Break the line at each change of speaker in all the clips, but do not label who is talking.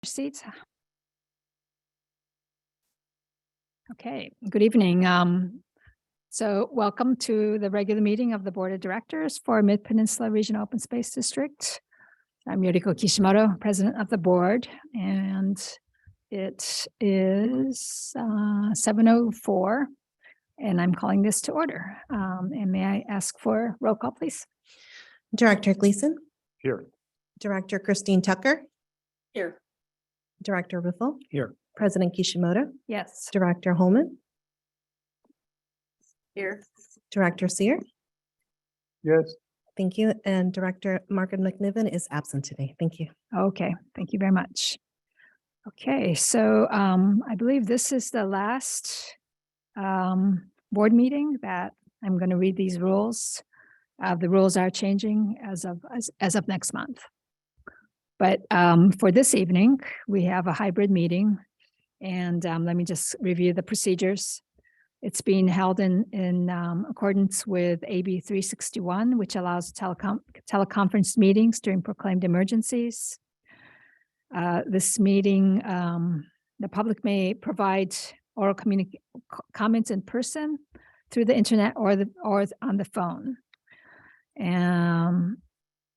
Seats. Okay, good evening. So welcome to the regular meeting of the Board of Directors for Mid-Peninsula Regional Open Space District. I'm Yoriko Kishimoto, President of the Board, and it is 7:04, and I'm calling this to order. And may I ask for roll call, please?
Director Gleason.
Here.
Director Christine Tucker.
Here.
Director Riffle.
Here.
President Kishimoto.
Yes.
Director Holman.
Here.
Director Sear.
Yes.
Thank you. And Director Margaret McNiven is absent today. Thank you.
Okay, thank you very much. Okay, so I believe this is the last board meeting that I'm going to read these rules. The rules are changing as of next month. But for this evening, we have a hybrid meeting, and let me just review the procedures. It's being held in accordance with AB 361, which allows teleconference meetings during proclaimed emergencies. This meeting, the public may provide oral comments in person, through the internet, or on the phone.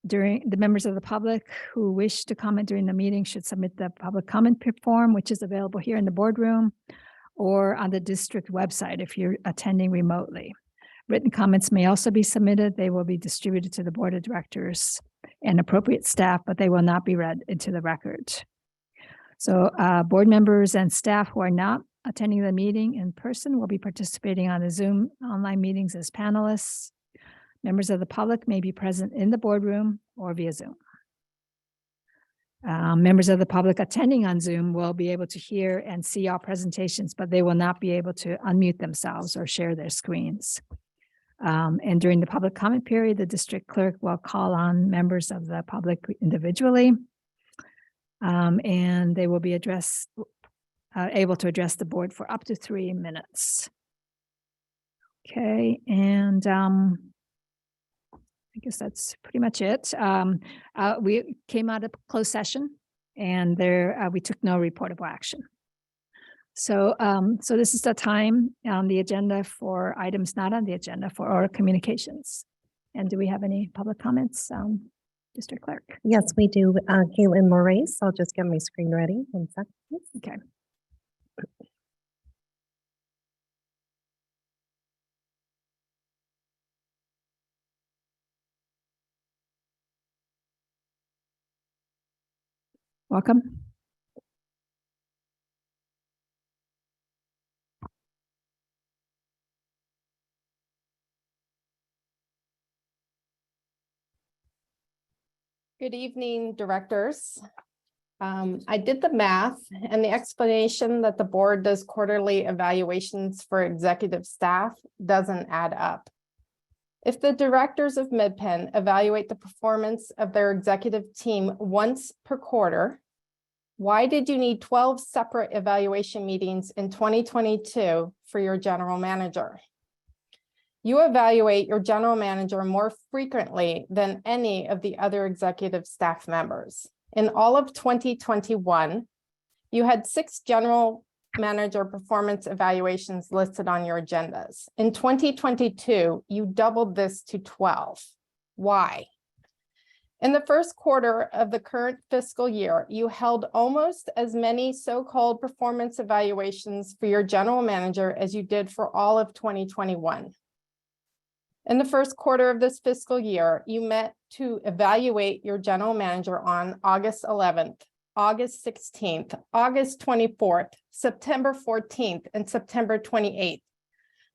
During the members of the public who wish to comment during the meeting should submit the public comment form, which is available here in the boardroom or on the district website if you're attending remotely. Written comments may also be submitted. They will be distributed to the board of directors and appropriate staff, but they will not be read into the record. So board members and staff who are not attending the meeting in person will be participating on the Zoom online meetings as panelists. Members of the public may be present in the boardroom or via Zoom. Members of the public attending on Zoom will be able to hear and see our presentations, but they will not be able to unmute themselves or share their screens. And during the public comment period, the district clerk will call on members of the public individually, and they will be able to address the board for up to 3 minutes. Okay, and I guess that's pretty much it. We came out of closed session, and we took no reportable action. So, so this is the time on the agenda for items not on the agenda for oral communications. And do we have any public comments, District Clerk?
Yes, we do. Caitlin Moraes. I'll just get my screen ready. 1 second.
Okay. Welcome.
Good evening, directors. I did the math, and the explanation that the board does quarterly evaluations for executive staff doesn't add up. If the directors of MidPen evaluate the performance of their executive team once per quarter, why did you need 12 separate evaluation meetings in 2022 for your general manager? You evaluate your general manager more frequently than any of the other executive staff members. In all of 2021, you had 6 general manager performance evaluations listed on your agendas. In 2022, you doubled this to 12. Why? In the first quarter of the current fiscal year, you held almost as many so-called performance evaluations for your general manager as you did for all of 2021. In the first quarter of this fiscal year, you met to evaluate your general manager on August 11th, August 16th, August 24th, September 14th, and September 28th.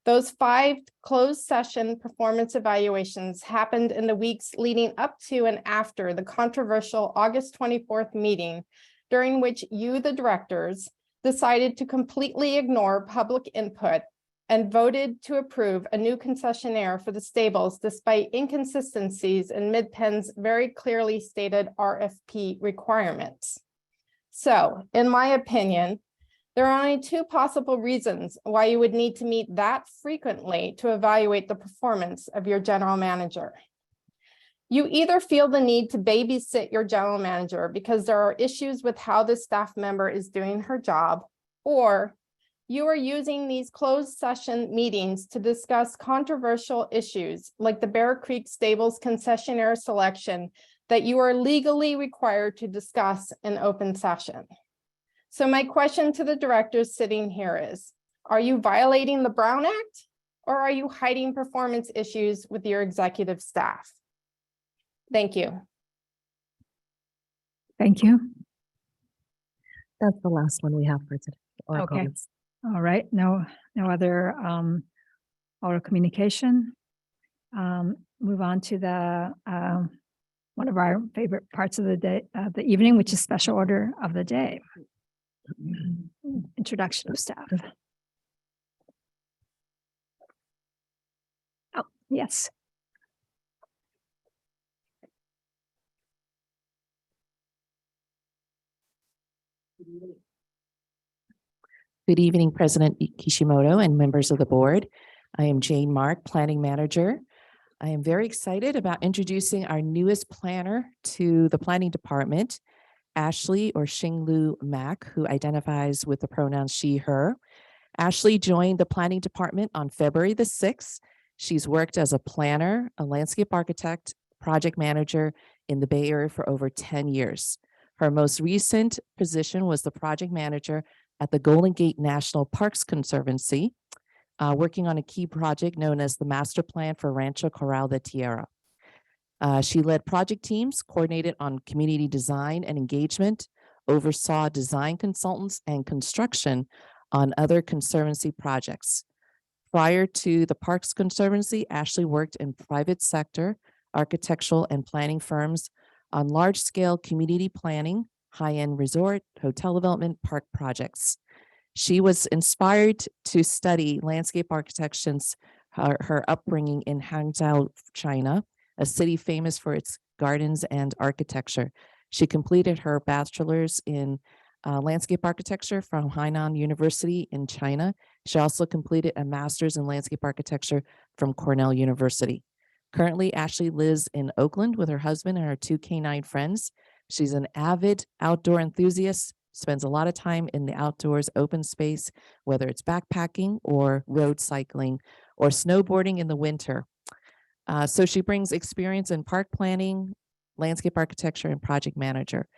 Those 5 closed session performance evaluations happened in the weeks leading up to and after the controversial August 24th meeting, during which you, the directors, decided to completely ignore public input and voted to approve a new concessionaire for the stables despite inconsistencies in MidPen's very clearly stated RFP requirements. So, in my opinion, there are only 2 possible reasons why you would need to meet that frequently to evaluate the performance of your general manager. You either feel the need to babysit your general manager because there are issues with how the staff member is doing her job, or you are using these closed session meetings to discuss controversial issues like the Bear Creek Stables concessionaire selection that you are legally required to discuss in open session. So my question to the directors sitting here is, are you violating the Brown Act, or are you hiding performance issues with your executive staff? Thank you.
Thank you.
That's the last one we have for today. or
Okay.
comments.
All right, no other oral communication. Move on to the one of our favorite parts of the day, the evening, which is special order of the day. Introduction of staff. Oh, yes.
Good evening, President Kishimoto and members of the board. I am Jane Mark, Planning Manager. I am very excited about introducing our newest planner to the Planning Department, Ashley or Xinglu Mack, who identifies with the pronouns she, her. Ashley joined the Planning Department on February the 6th. She's worked as a planner, a landscape architect, project manager in the Bay Area for over 10 years. Her most recent position was the project manager at the Golden Gate National Parks Conservancy, working on a key project known as the Master Plan for Rancho Corral de Tierra. She led project teams, coordinated on community design and engagement, oversaw design consultants and construction on other conservancy projects. Prior to the Parks Conservancy, Ashley worked in private sector, architectural and planning firms on large-scale community planning, high-end resort, hotel development, park projects. She was inspired to study landscape architecture since her upbringing in Hangzhou, China, a city famous for its gardens and architecture. She completed her bachelor's in landscape architecture from Hainan University in China. She also completed a master's in landscape architecture from Cornell University. Currently, Ashley lives in Oakland with her husband and her 2 canine friends. She's an avid outdoor enthusiast, spends a lot of time in the outdoors open space, whether it's backpacking or road cycling or snowboarding in the winter. So she brings experience in park planning, landscape architecture, and project management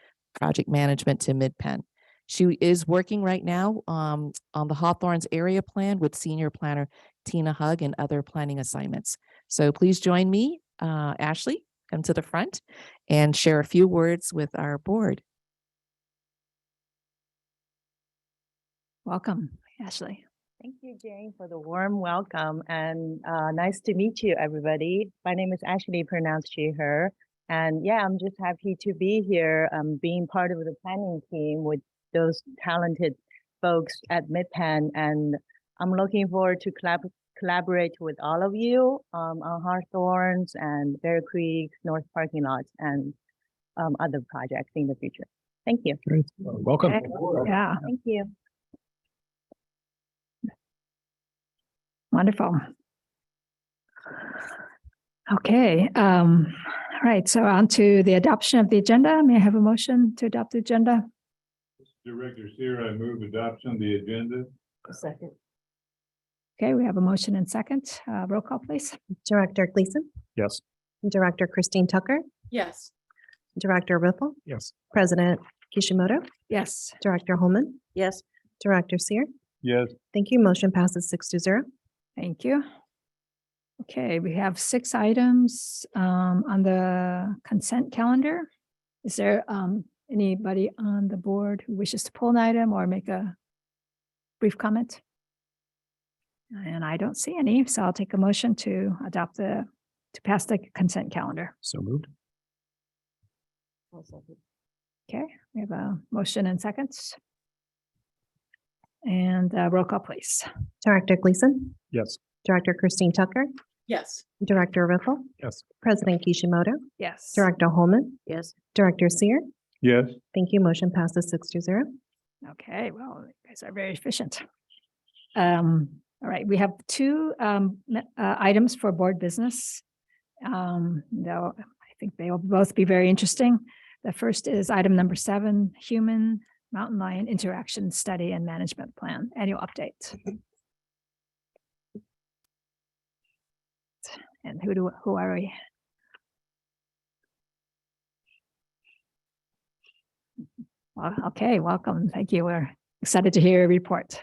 to Midpen. She is working right now on the Hawthorns area plan with senior planner Tina Hug and other planning assignments. So please join me, Ashley, come to the front and share a few words with our board.
Welcome, Ashley.
Thank you, Jane, for the warm welcome, and nice to meet you, everybody. My name is Ashley, pronounced she, her. And yeah, I'm just happy to be here, being part of the planning team with those talented folks at Midpen. And I'm looking forward to collaborate with all of you on Hawthorns and Bear Creek, North parking lots, and other projects in the future. Thank you.
Great. Welcome.
Okay. Yeah,
Thank you.
wonderful. Okay, all right, so on to the adoption of the agenda. May I have a motion to adopt the agenda?
Director Sear, I move adoption of the agenda.
Second.
Okay, we have a motion and second. Roll call, please.
Director Gleason,
Yes.
Director Christine Tucker,
Yes.
Director Whipple,
Yes.
President Kishimoto,
Yes.
Director Holman,
Yes.
Director Sear.
Yes.
Thank you. Motion passes 6-0.
Thank you. Okay, we have 6 items on the consent calendar. Is there anybody on the board who wishes to pull an item or make a brief comment? And I don't see any, so I'll take a motion to pass the consent calendar.
So moved.
Okay, we have a motion and seconds. And roll call, please.
Director Gleason,
Yes.
Director Christine Tucker,
Yes.
Director Whipple,
Yes.
President Kishimoto,
Yes.
Director Holman,
Yes.
Director Sear.
Yes.
Thank you. Motion passes 6-0.
Okay, well, you guys are very efficient. All right, we have 2 items for board business. Though I think they will both be very interesting. The first is item number 7, Human Mountain Lion Interaction Study and Management Plan, Annual Update. And who are we? Well, okay, welcome. Thank you. We're excited to hear your report.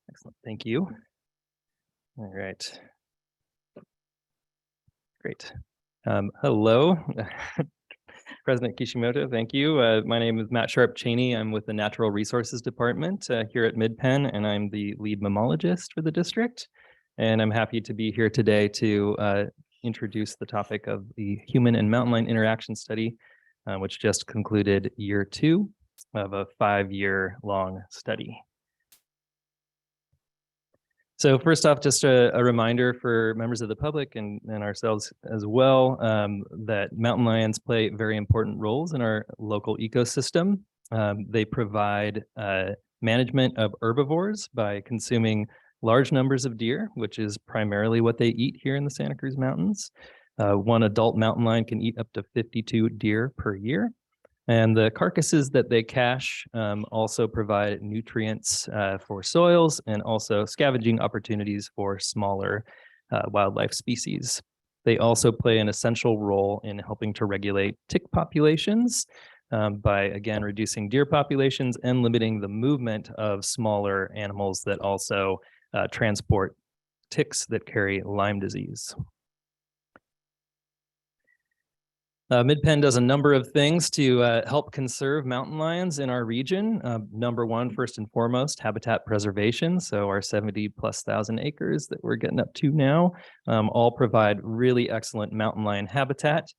Excellent. Thank you. All right. Great. Hello, President Kishimoto. Thank you. My name is Matt Sharp Cheney. I'm with the Natural Resources Department here at Midpen, and I'm the lead mammologist for the district. And I'm happy to be here today to introduce the topic of the Human and Mountain Lion Interaction Study, which just concluded year 2 of a 5-year-long study. So first off, just a reminder for members of the public and ourselves as well, that mountain lions play very important roles in our local ecosystem. They provide management of herbivores by consuming large numbers of deer, which is primarily what they eat here in the Santa Cruz Mountains. One adult mountain lion can eat up to 52 deer per year. And the carcasses that they cache also provide nutrients for soils and also scavenging opportunities for smaller wildlife species. They also play an essential role in helping to regulate tick populations by, again, reducing deer populations and limiting the movement of smaller animals that also transport ticks that carry Lyme disease. Midpen does a number of things to help conserve mountain lions in our region. Number one, first and foremost, habitat preservation. So our 70,000+ acres that we're getting up to now all provide really excellent mountain lion habitat.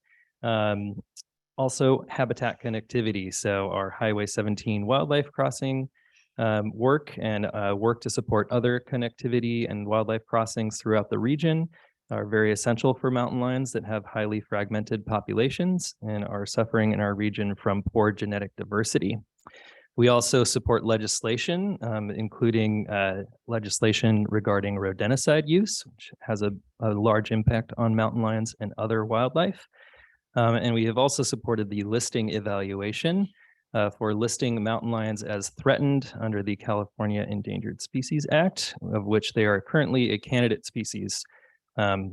Also habitat connectivity. So our Highway 17 wildlife crossing work and work to support other connectivity and wildlife crossings throughout the region are very essential for mountain lions that have highly fragmented populations and are suffering in our region from poor genetic diversity. We also support legislation, including legislation regarding rodenticide use, which has a large impact on mountain lions and other wildlife. And we have also supported the listing evaluation for listing mountain lions as threatened under the California Endangered Species Act, of which they are currently a candidate species,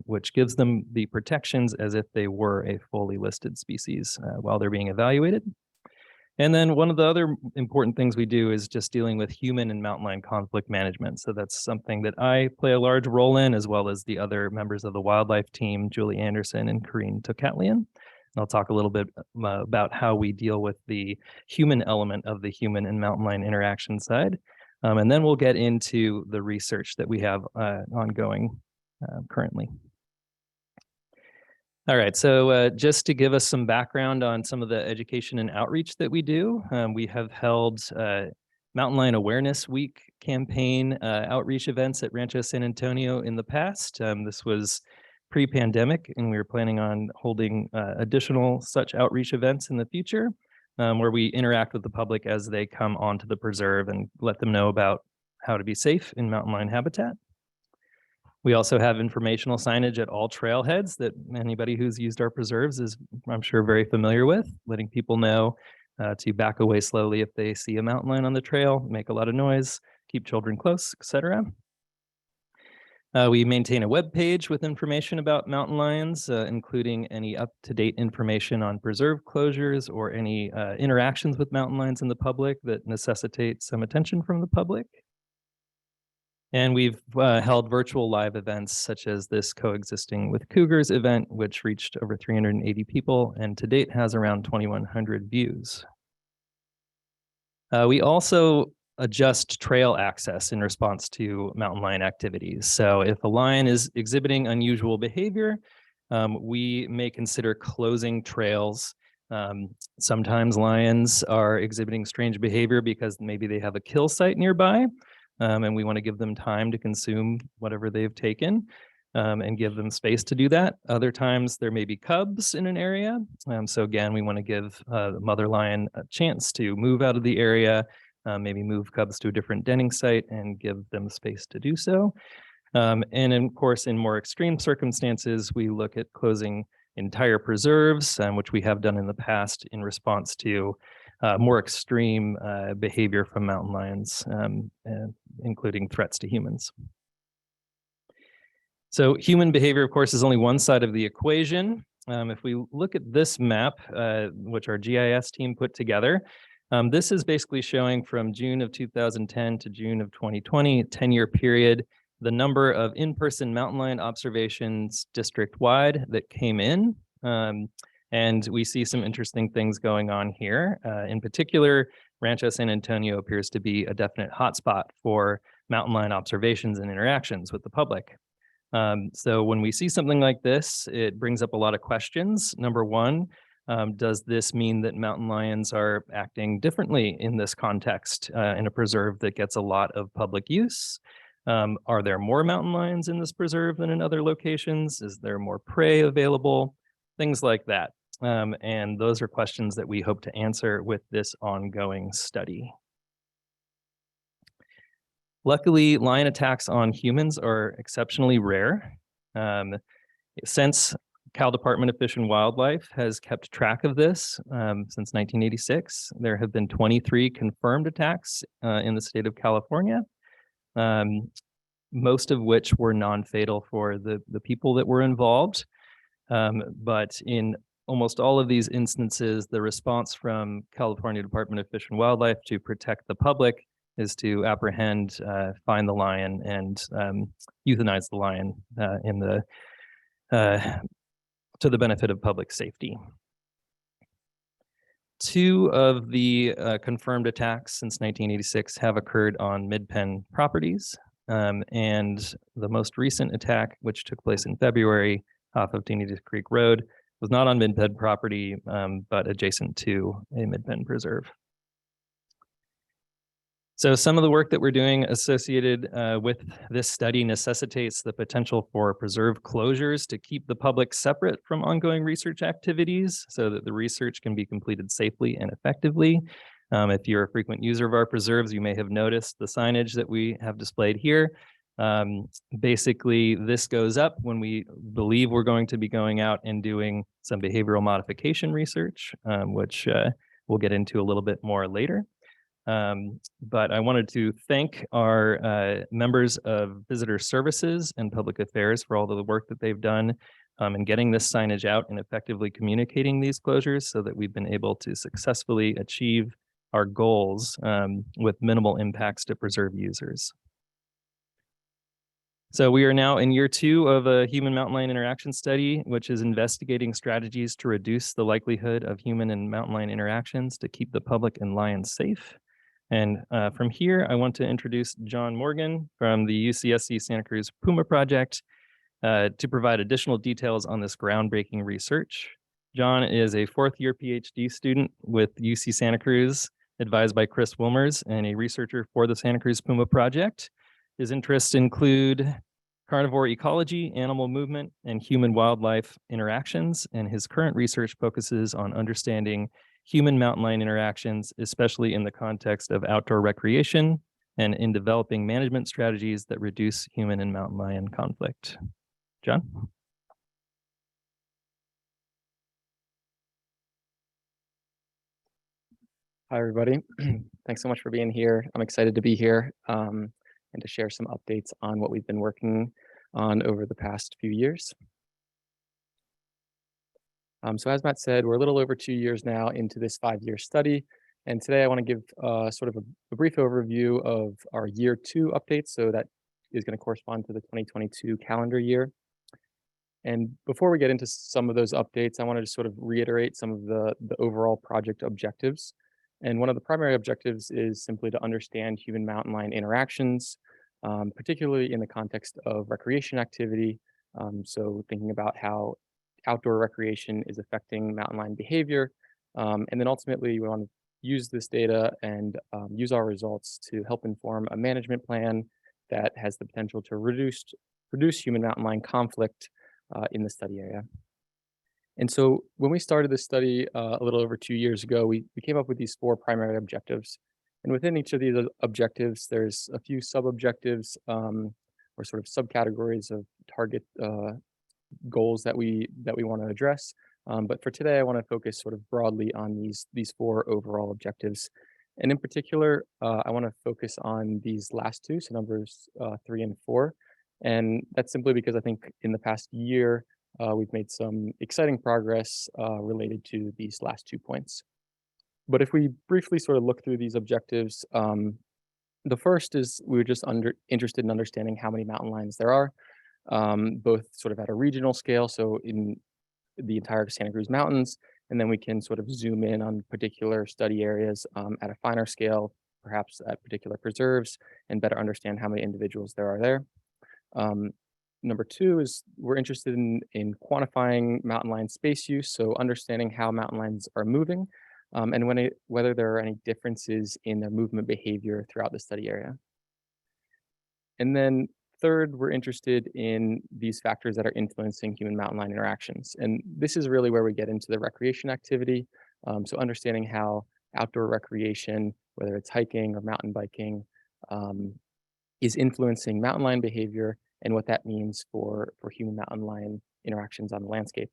which gives them the protections as if they were a fully listed species while they're being evaluated. And then one of the other important things we do is just dealing with human and mountain lion conflict management. So that's something that I play a large role in, as well as the other members of the wildlife team, Julie Anderson and Karine Tokatlian. I'll talk a little bit about how we deal with the human element of the human and mountain lion interaction side. And then we'll get into the research that we have ongoing currently. All right, so just to give us some background on some of the education and outreach that we do, we have held Mountain Lion Awareness Week campaign outreach events at Rancho San Antonio in the past. This was pre-pandemic, and we were planning on holding additional such outreach events in the future, where we interact with the public as they come onto the preserve and let them know about how to be safe in mountain lion habitat. We also have informational signage at all trailheads that anybody who's used our preserves is, I'm sure, very familiar with, letting people know to back away slowly if they see a mountain lion on the trail, make a lot of noise, keep children close, etc. We maintain a web page with information about mountain lions, including any up-to-date information on preserve closures or any interactions with mountain lions in the public that necessitate some attention from the public. And we've held virtual live events such as this Coexisting with Cougars event, which reached over 380 people and to date has around 2,100 views. We also adjust trail access in response to mountain lion activities. So if a lion is exhibiting unusual behavior, we may consider closing trails. Sometimes lions are exhibiting strange behavior because maybe they have a kill site nearby, and we want to give them time to consume whatever they've taken, and give them space to do that. Other times there may be cubs in an area. So again, we want to give the mother lion a chance to move out of the area, maybe move cubs to a different denning site and give them space to do so. And of course, in more extreme circumstances, we look at closing entire preserves, which we have done in the past in response to more extreme behavior from mountain lions, including threats to humans. So human behavior, of course, is only one side of the equation. If we look at this map, which our GIS team put together, this is basically showing from June of 2010 to June of 2020, 10-year period, the number of in-person mountain lion observations district-wide that came in. And we see some interesting things going on here. In particular, Rancho San Antonio appears to be a definite hotspot for mountain lion observations and interactions with the public. So when we see something like this, it brings up a lot of questions. Number one, does this mean that mountain lions are acting differently in this context, in a preserve that gets a lot of public use? Are there more mountain lions in this preserve than in other locations? Is there more prey available? Things like that. And those are questions that we hope to answer with this ongoing study. Luckily, lion attacks on humans are exceptionally rare. Since Cal Department of Fish and Wildlife has kept track of this since 1986, there have been 23 confirmed attacks in the state of California, most of which were non-fatal for the people that were involved. But in almost all of these instances, the response from California Department of Fish and Wildlife to protect the public is to apprehend, find the lion, and euthanize the lion in the to the benefit of public safety. 2 of the confirmed attacks since 1986 have occurred on Midpen properties, and the most recent attack, which took place in February off of Teenage Creek Road, was not on Midpen property, but adjacent to a Midpen preserve. So some of the work that we're doing associated with this study necessitates the potential for preserve closures to keep the public separate from ongoing research activities so that the research can be completed safely and effectively. If you're a frequent user of our preserves, you may have noticed the signage that we have displayed here. Basically, this goes up when we believe we're going to be going out and doing some behavioral modification research, which we'll get into a little bit more later. But I wanted to thank our members of Visitor Services and Public Affairs for all of the work that they've done in getting this signage out and effectively communicating these closures so that we've been able to successfully achieve our goals with minimal impacts to preserve users. So we are now in year 2 of a human mountain lion interaction study, which is investigating strategies to reduce the likelihood of human and mountain lion interactions to keep the public and lions safe. And from here, I want to introduce John Morgan from the UCSC Santa Cruz Puma Project to provide additional details on this groundbreaking research. John is a 4th-year PhD student with UC Santa Cruz, advised by Chris Wilmers, and a researcher for the Santa Cruz Puma Project. His interests include carnivore ecology, animal movement, and human-wildlife interactions, and his current research focuses on understanding human mountain lion interactions, especially in the context of outdoor recreation and in developing management strategies that reduce human and mountain lion conflict. John?
Hi, everybody. Thanks so much for being here. I'm excited to be here and to share some updates on what we've been working on over the past few years. So as Matt said, we're a little over 2 years now into this 5-year study. And today I want to give sort of a brief overview of our year 2 updates. So that is going to correspond to the 2022 calendar year. And before we get into some of those updates, I wanted to sort of reiterate some of the overall project objectives. And one of the primary objectives is simply to understand human mountain lion interactions, particularly in the context of recreation activity. So thinking about how outdoor recreation is affecting mountain lion behavior. And then ultimately, we want to use this data and use our results to help inform a management plan that has the potential to reduce human mountain lion conflict in the study area. And so when we started this study a little over 2 years ago, we came up with these 4 primary objectives. And within each of these objectives, there's a few sub-objectives or sort of subcategories of target goals that we want to address. But for today, I want to focus sort of broadly on these 4 overall objectives. And in particular, I want to focus on these last 2, so numbers 3 and 4. And that's simply because I think in the past year, we've made some exciting progress related to these last 2 points. But if we briefly sort of look through these objectives, the first is we were just interested in understanding how many mountain lions there are, both sort of at a regional scale, so in the entire Santa Cruz Mountains, and then we can sort of zoom in on particular study areas at a finer scale, perhaps at particular preserves, and better understand how many individuals there are there. Number 2 is we're interested in quantifying mountain lion space use, so understanding how mountain lions are moving, and whether there are any differences in their movement behavior throughout the study area. And then third, we're interested in these factors that are influencing human mountain lion interactions. And this is really where we get into the recreation activity. So understanding how outdoor recreation, whether it's hiking or mountain biking, is influencing mountain lion behavior and what that means for human mountain lion interactions on the landscape.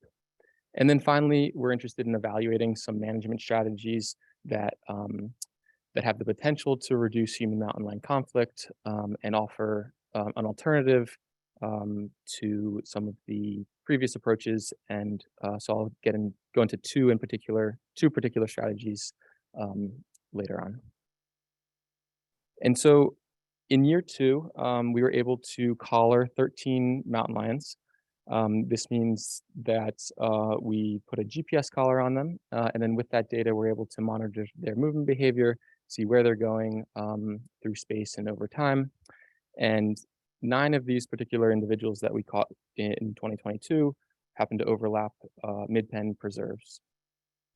And then finally, we're interested in evaluating some management strategies that have the potential to reduce human mountain lion conflict and offer an alternative to some of the previous approaches. And so I'll go into two particular strategies later on. And so in year 2, we were able to collar 13 mountain lions. This means that we put a GPS collar on them, and then with that data, we're able to monitor their movement behavior, see where they're going through space and over time. And 9 of these particular individuals that we caught in 2022 happen to overlap mid-pen preserves.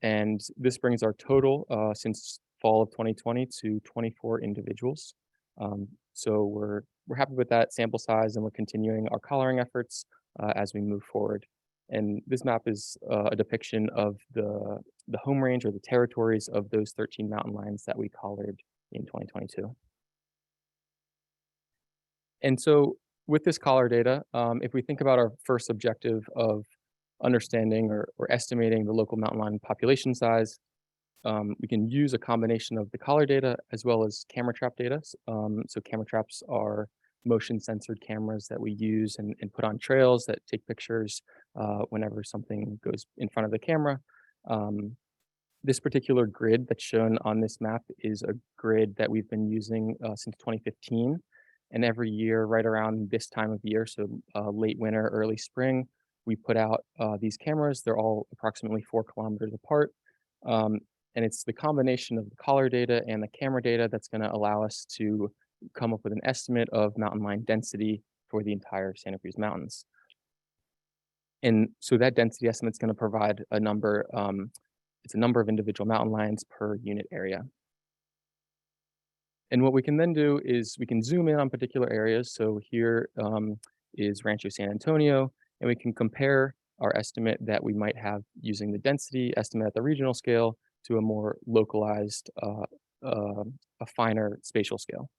And this brings our total since fall of 2020 to 24 individuals. So we're happy with that sample size, and we're continuing our collaring efforts as we move forward. And this map is a depiction of the home range or the territories of those 13 mountain lions that we collared in 2022. And so with this collar data, if we think about our first objective of understanding or estimating the local mountain lion population size, we can use a combination of the collar data as well as camera trap data. So camera traps are motion censored cameras that we use and put on trails that take pictures whenever something goes in front of the camera. This particular grid that's shown on this map is a grid that we've been using since 2015. And every year, right around this time of year, so late winter, early spring, we put out these cameras. They're all approximately 4 kilometers apart. And it's the combination of the collar data and the camera data that's going to allow us to come up with an estimate of mountain lion density for the entire Santa Cruz Mountains. And so that density estimate is going to provide a number. It's a number of individual mountain lions per unit area. And what we can then do is we can zoom in on particular areas. So here is Rancho San Antonio, and we can compare our estimate that we might have using the density estimate at the regional scale to a more localized, a finer spatial scale.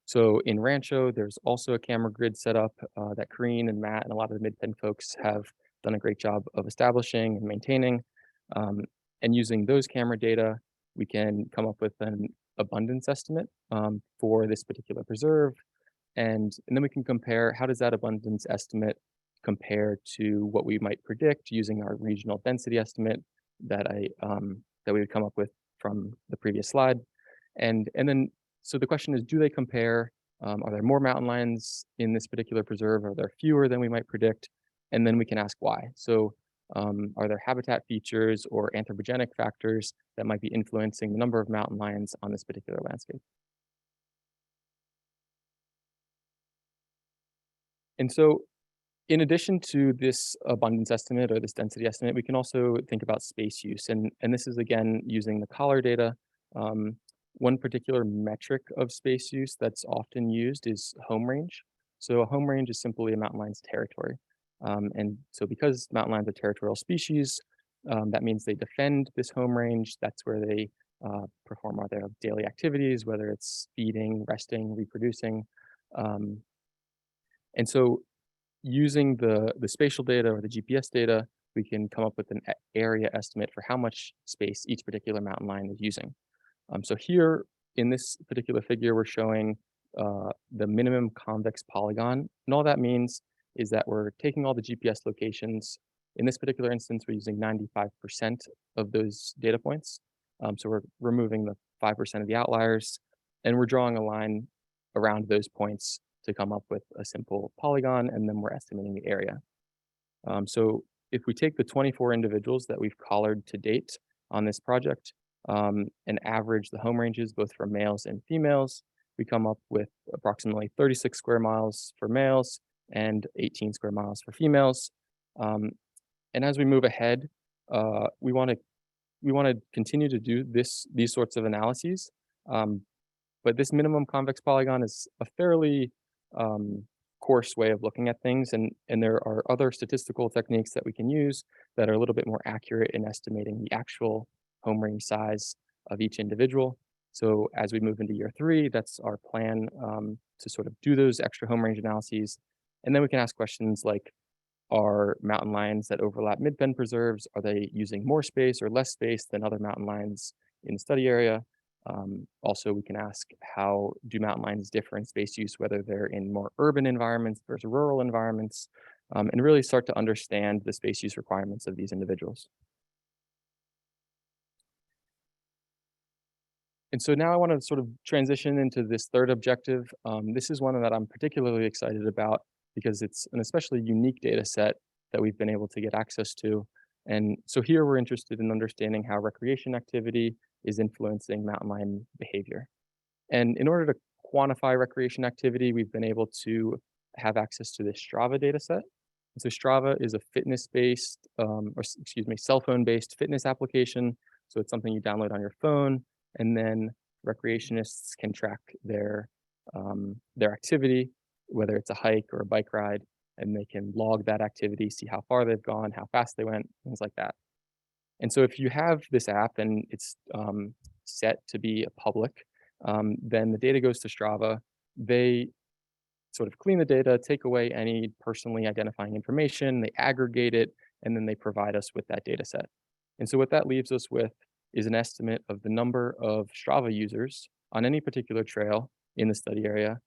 So in Rancho, there's also a camera grid set up that Kareen and Matt and a lot of the Mid-Pen folks have done a great job of establishing and maintaining. And using those camera data, we can come up with an abundance estimate for this particular preserve. And then we can compare how does that abundance estimate compare to what we might predict using our regional density estimate that we would come up with from the previous slide. And then, so the question is, do they compare Are there more mountain lions in this particular preserve? Are there fewer than we might predict? And then we can ask why. So are there habitat features or anthropogenic factors that might be influencing the number of mountain lions on this particular landscape? And so in addition to this abundance estimate or this density estimate, we can also think about space use. And this is, again, using the collar data. One particular metric of space use that's often used is home range. So a home range is simply a mountain lion's territory. And so because mountain lions are territorial species, that means they defend this home range. That's where they perform all their daily activities, whether it's feeding, resting, reproducing. And so using the spatial data or the GPS data, we can come up with an area estimate for how much space each particular mountain lion is using. So here in this particular figure, we're showing the minimum convex polygon. And all that means is that we're taking all the GPS locations. In this particular instance, we're using 95% of those data points. So we're removing the 5% of the outliers, and we're drawing a line around those points to come up with a simple polygon, and then we're estimating the area. So if we take the 24 individuals that we've collared to date on this project and average the home ranges both for males and females, we come up with approximately 36 square miles for males and 18 square miles for females. And as we move ahead, we want to continue to do these sorts of analyses. But this minimum convex polygon is a fairly coarse way of looking at things, and there are other statistical techniques that we can use that are a little bit more accurate in estimating the actual home range size of each individual. So as we move into year 3, that's our plan to sort of do those extra home range analyses. And then we can ask questions like, are mountain lions that overlap mid-pen preserves, are they using more space or less space than other mountain lions in the study area? Also, we can ask, how do mountain lions differ in space use, whether they're in more urban environments versus rural environments, and really start to understand the space use requirements of these individuals. And so now I want to sort of transition into this third objective. This is one that I'm particularly excited about because it's an especially unique data set that we've been able to get access to. And so here we're interested in understanding how recreation activity is influencing mountain lion behavior. And in order to quantify recreation activity, we've been able to have access to this Strava data set. And so Strava is a fitness-based, cell phone-based fitness application. So it's something you download on your phone, and then recreationists can track their activity, whether it's a hike or a bike ride, and they can log that activity, see how far they've gone, how fast they went, things like that. And so if you have this app and it's set to be public, then the data goes to Strava. They sort of clean the data, take away any personally identifying information, they aggregate it, and then they provide us with that data set. And so what that leaves us with is an estimate of the number of Strava users on any particular trail in the study area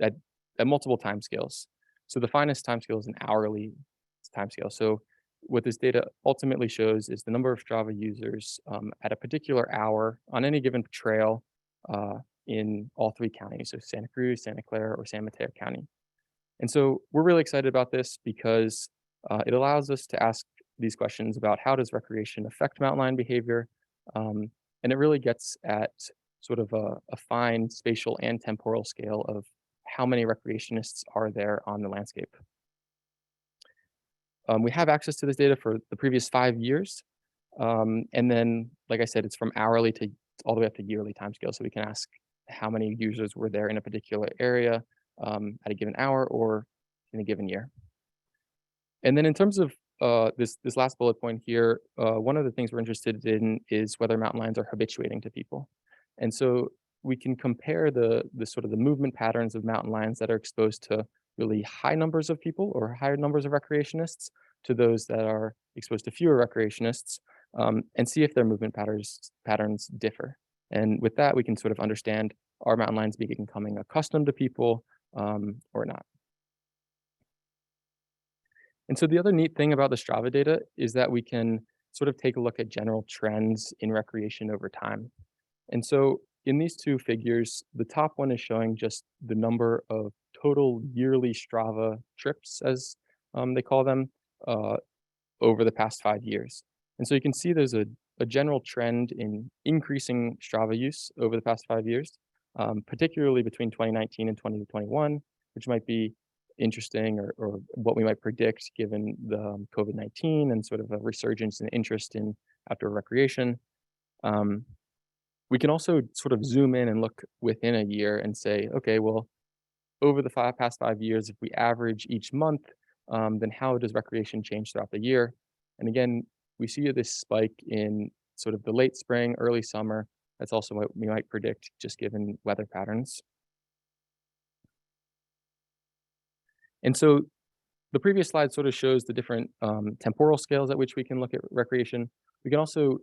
at multiple timescales. So the finest timescale is an hourly timescale. So what this data ultimately shows is the number of Strava users at a particular hour on any given trail in all 3 counties, so Santa Cruz, Santa Clara, or San Mateo County. And so we're really excited about this because it allows us to ask these questions about how does recreation affect mountain lion behavior, and it really gets at sort of a fine spatial and temporal scale of how many recreationists are there on the landscape. We have access to this data for the previous 5 years. And then, like I said, it's from hourly to all the way up to yearly timescale. So we can ask how many users were there in a particular area at a given hour or in a given year. And then in terms of this last bullet point here, one of the things we're interested in is whether mountain lions are habituating to people. And so we can compare the sort of the movement patterns of mountain lions that are exposed to really high numbers of people or higher numbers of recreationists to those that are exposed to fewer recreationists, and see if their movement patterns differ. And with that, we can sort of understand, are mountain lions becoming accustomed to people or not? And so the other neat thing about the Strava data is that we can sort of take a look at general trends in recreation over time. And so in these two figures, the top one is showing just the number of total yearly Strava trips, as they call them, over the past 5 years. And so you can see there's a general trend in increasing Strava use over the past 5 years, particularly between 2019 and 2021, which might be interesting or what we might predict given the COVID-19 and sort of a resurgence in interest in outdoor recreation. We can also sort of zoom in and look within a year and say, okay, well, over the past 5 years, if we average each month, then how does recreation change throughout the year? And again, we see this spike in sort of the late spring, early summer. That's also what we might predict just given weather patterns. And so the previous slide sort of shows the different temporal scales at which we can look at recreation. We can also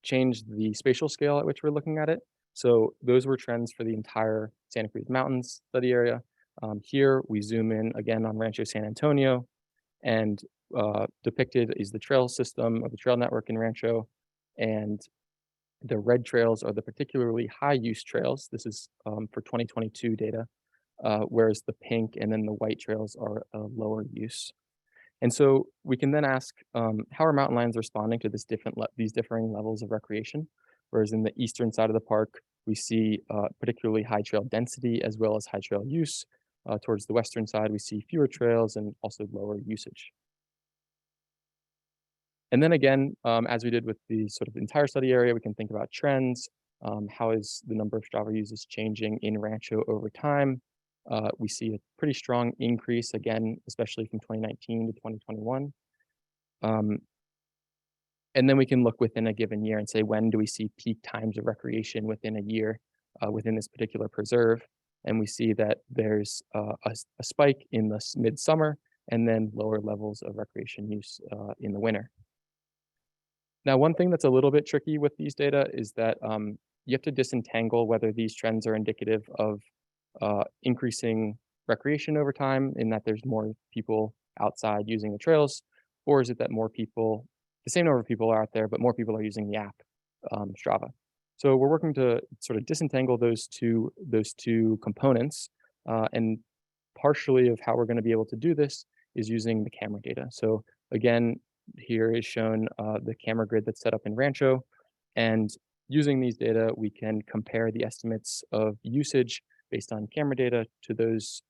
change the spatial scale at which we're looking at it. So those were trends for the entire Santa Cruz Mountains study area. Here we zoom in again on Rancho San Antonio, and depicted is the trail system or the trail network in Rancho, and the red trails are the particularly high use trails. This is for 2022 data, whereas the pink and then the white trails are lower use. And so we can then ask, how are mountain lions responding to these differing levels of recreation? Whereas in the eastern side of the park, we see particularly high trail density as well as high trail use. Towards the western side, we see fewer trails and also lower usage. And then again, as we did with the sort of entire study area, we can think about trends. How is the number of Strava users changing in Rancho over time? We see a pretty strong increase again, especially from 2019 to 2021. And then we can look within a given year and say, when do we see peak times of recreation within a year within this particular preserve? And we see that there's a spike in the midsummer and then lower levels of recreation use in the winter. Now, one thing that's a little bit tricky with these data is that you have to disentangle whether these trends are indicative of increasing recreation over time, in that there's more people outside using the trails, or is it that more people, the same number of people are out there, but more people are using the app, Strava. So we're working to sort of disentangle those two components, and partially of how we're going to be able to do this is using the camera data. So again, here is shown the camera grid that's set up in Rancho, and using these data, we can compare the estimates of usage based on camera data to those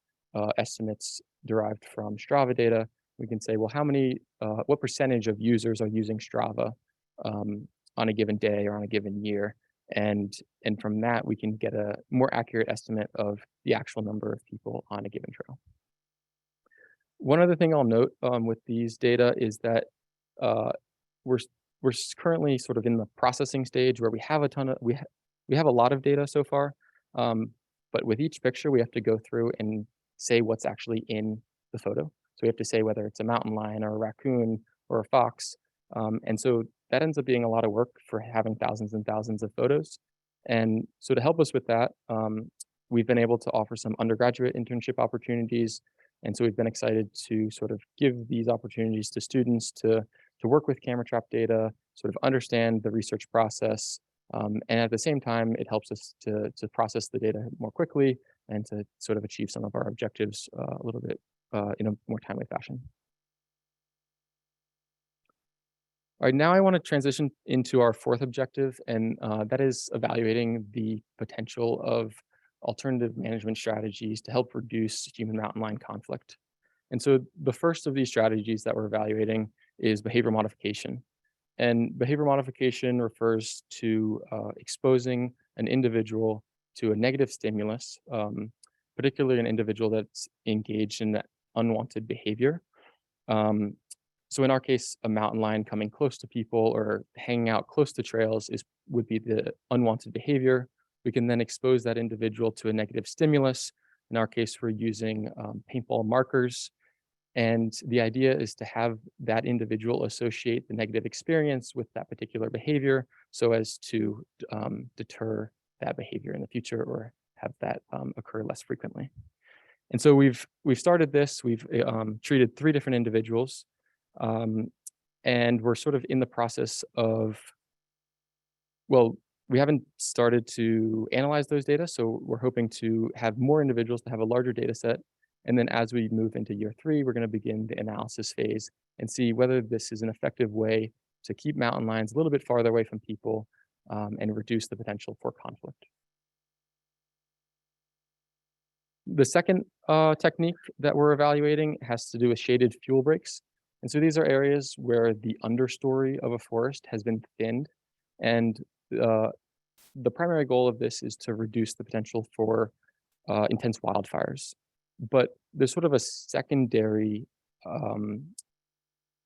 estimates derived from Strava data. We can say, well, what percentage of users are using Strava on a given day or on a given year? And from that, we can get a more accurate estimate of the actual number of people on a given trail. One other thing I'll note with these data is that we're currently sort of in the processing stage where we have we have a lot of data so far, but with each picture we have to go through and say what's actually in the photo. So we have to say whether it's a mountain lion or a raccoon or a fox, and so that ends up being a lot of work for having thousands and thousands of photos. And so to help us with that, we've been able to offer some undergraduate internship opportunities. And so we've been excited to sort of give these opportunities to students to work with camera trap data, sort of understand the research process. And at the same time, it helps us to process the data more quickly and to sort of achieve some of our objectives a little bit in a more timely fashion. All right, now I want to transition into our fourth objective, and that is evaluating the potential of alternative management strategies to help reduce human mountain lion conflict. And so the first of these strategies that we're evaluating is behavior modification. And behavior modification refers to exposing an individual to a negative stimulus, particularly an individual that's engaged in that unwanted behavior. So in our case, a mountain lion coming close to people or hanging out close to trails would be the unwanted behavior. We can then expose that individual to a negative stimulus. In our case, we're using paintball markers. And the idea is to have that individual associate the negative experience with that particular behavior so as to deter that behavior in the future or have that occur less frequently. And so we've started this. We've treated 3 different individuals. And we're sort of in the process of, well, We haven't started to analyze those data, so we're hoping to have more individuals to have a larger data set. And then as we move into year 3, we're going to begin the analysis phase and see whether this is an effective way to keep mountain lions a little bit farther away from people and reduce the potential for conflict. The second technique that we're evaluating has to do with shaded fuel breaks. And so these are areas where the understory of a forest has been thinned. And the primary goal of this is to reduce the potential for intense wildfires. But there's sort of a secondary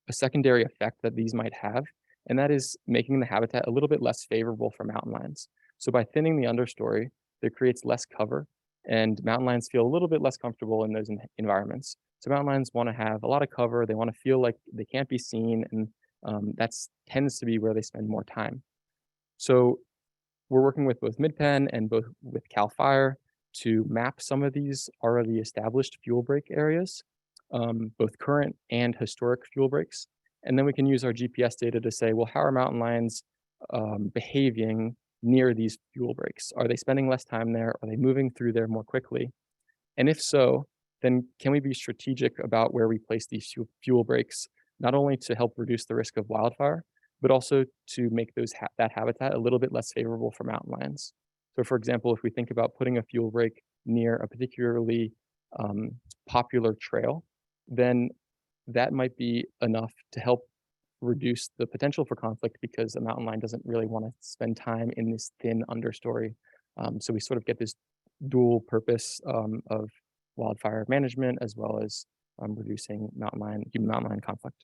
effect that these might have, and that is making the habitat a little bit less favorable for mountain lions. So by thinning the understory, it creates less cover, and mountain lions feel a little bit less comfortable in those environments. So mountain lions want to have a lot of cover. They want to feel like they can't be seen, and that tends to be where they spend more time. So we're working with both Midpen and both with CAL FIRE to map some of these already established fuel break areas, both current and historic fuel breaks. And then we can use our GPS data to say, well, how are mountain lions behaving near these fuel breaks? Are they spending less time there? Are they moving through there more quickly? And if so, then can we be strategic about where we place these fuel breaks, not only to help reduce the risk of wildfire, but also to make that habitat a little bit less favorable for mountain lions. So for example, if we think about putting a fuel break near a particularly popular trail, then that might be enough to help reduce the potential for conflict, because a mountain lion doesn't really want to spend time in this thin understory. So we sort of get this dual purpose of wildfire management as well as reducing human mountain lion conflict.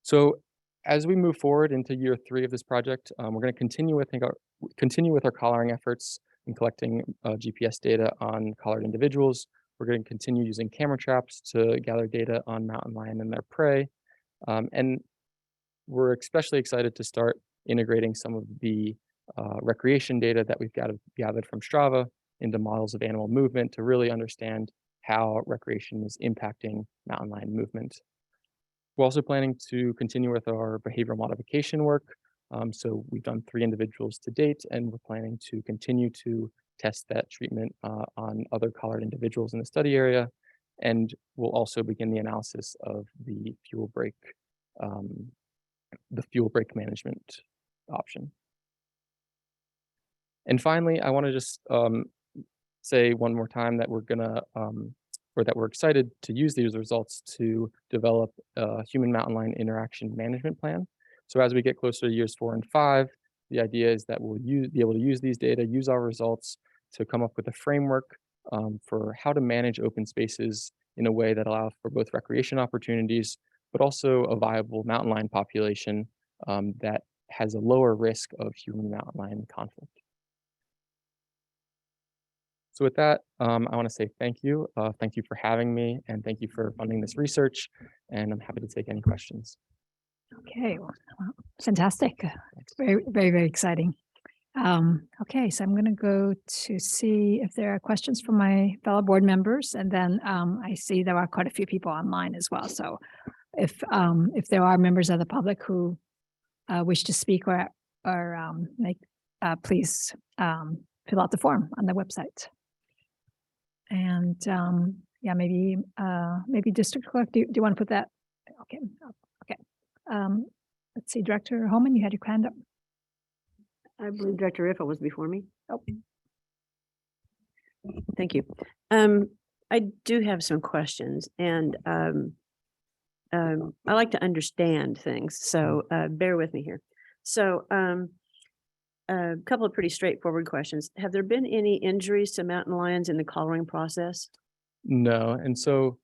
So as we move forward into year 3 of this project, we're going to continue with our collaring efforts and collecting GPS data on collared individuals. We're going to continue using camera traps to gather data on mountain lion and their prey. And we're especially excited to start integrating some of the recreation data that we've gathered from Strava into models of animal movement to really understand how recreation is impacting mountain lion movement. We're also planning to continue with our behavioral modification work. So we've done 3 individuals to date, and we're planning to continue to test that treatment on other collared individuals in the study area. And we'll also begin the analysis of the fuel break management option. And finally, I want to just say one more time that we're excited to use these results to develop a human mountain lion interaction management plan. So as we get closer to years 4 and 5, the idea is that we'll be able to use these data, use our results to come up with a framework for how to manage open spaces in a way that allows for both recreation opportunities, but also a viable mountain lion population that has a lower risk of human mountain lion conflict. So with that, I want to say thank you. Thank you for having me, and thank you for funding this research. And I'm happy to take any questions.
Okay, well, fantastic. It's very, very, very exciting. Okay, so I'm going to go to see if there are questions from my fellow board members, and then I see there are quite a few people online as well. So if there are members of the public who wish to speak or please fill out the form on the website. And yeah, maybe District Clerk, do you want to put that? Okay, okay. Let's see, Director Holman, you had your hand up.
I believe Director Riffle was before me.
Oh.
Thank you. I do have some questions, and I like to understand things, so bear with me here. So a couple of pretty straightforward questions. Have there been any injuries to mountain lions in the collaring process?
No, and so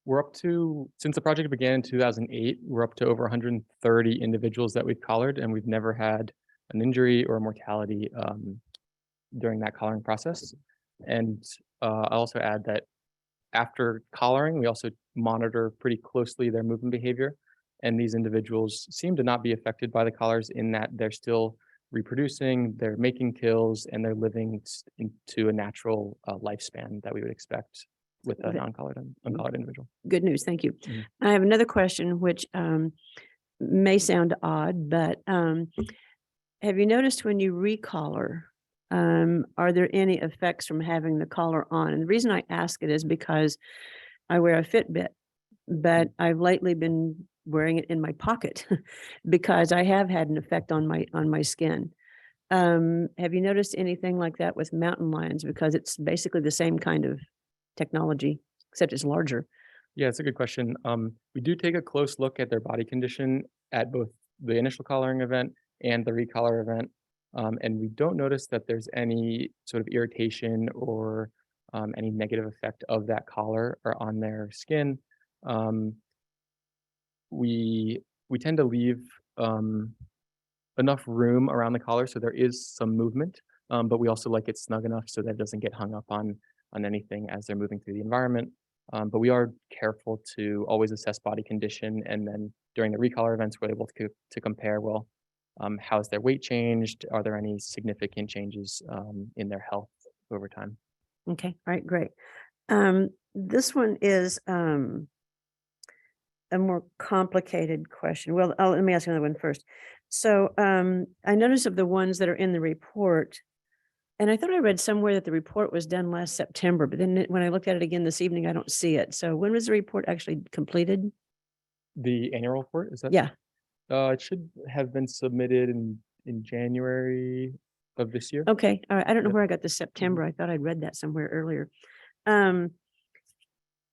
we're up to, since the project began in 2008, we're up to over 130 individuals that we've collared, and we've never had an injury or a mortality during that collaring process. And I'll also add that after collaring, we also monitor pretty closely their movement behavior. And these individuals seem to not be affected by the collars in that they're still reproducing, they're making kills, and they're living into a natural lifespan that we would expect with a uncollared individual.
Good news, thank you.
Mhm.
I have another question, which may sound odd, but have you noticed when you recollar, are there any effects from having the collar on? And the reason I ask it is because I wear a Fitbit, but I've lately been wearing it in my pocket because I have had an effect on my skin. Have you noticed anything like that with mountain lions? Because it's basically the same kind of technology, except it's larger.
Yeah, it's a good question. We do take a close look at their body condition at both the initial collaring event and the recollar event. And we don't notice that there's any sort of irritation or any negative effect of that collar or on their skin. We tend to leave enough room around the collar so there is some movement, but we also like it snug enough so that it doesn't get hung up on anything as they're moving through the environment. But we are careful to always assess body condition, and then during the recollar events, we're able to compare, well, how's their weight changed? Are there any significant changes in their health over time?
Okay, all right, great. This one is a more complicated question. Well, let me ask another one first. So I noticed of the ones that are in the report, and I thought I read somewhere that the report was done last September, but then when I looked at it again this evening, I don't see it. So when was the report actually completed?
The annual report, is that?
Yeah,
It should have been submitted in January of this year.
okay, all right. I don't know
Yep.
where I got the September. I thought I'd read that somewhere earlier.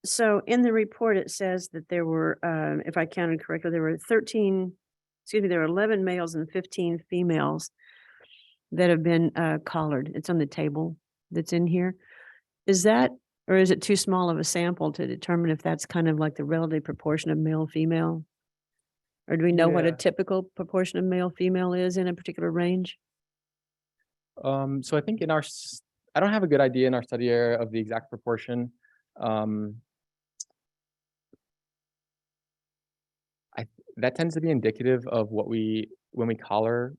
So in the report, it says that there were, if I counted correctly, there were 11 males and 15 females that have been collared. It's on the table that's in here. Is that, or is it too small of a sample to determine if that's kind of like the relative proportion of male, female? Or do we know what a
Yeah.
typical proportion of male, female is in a particular range?
So I think I don't have a good idea in our study area of the exact proportion. That tends to be indicative of when we collar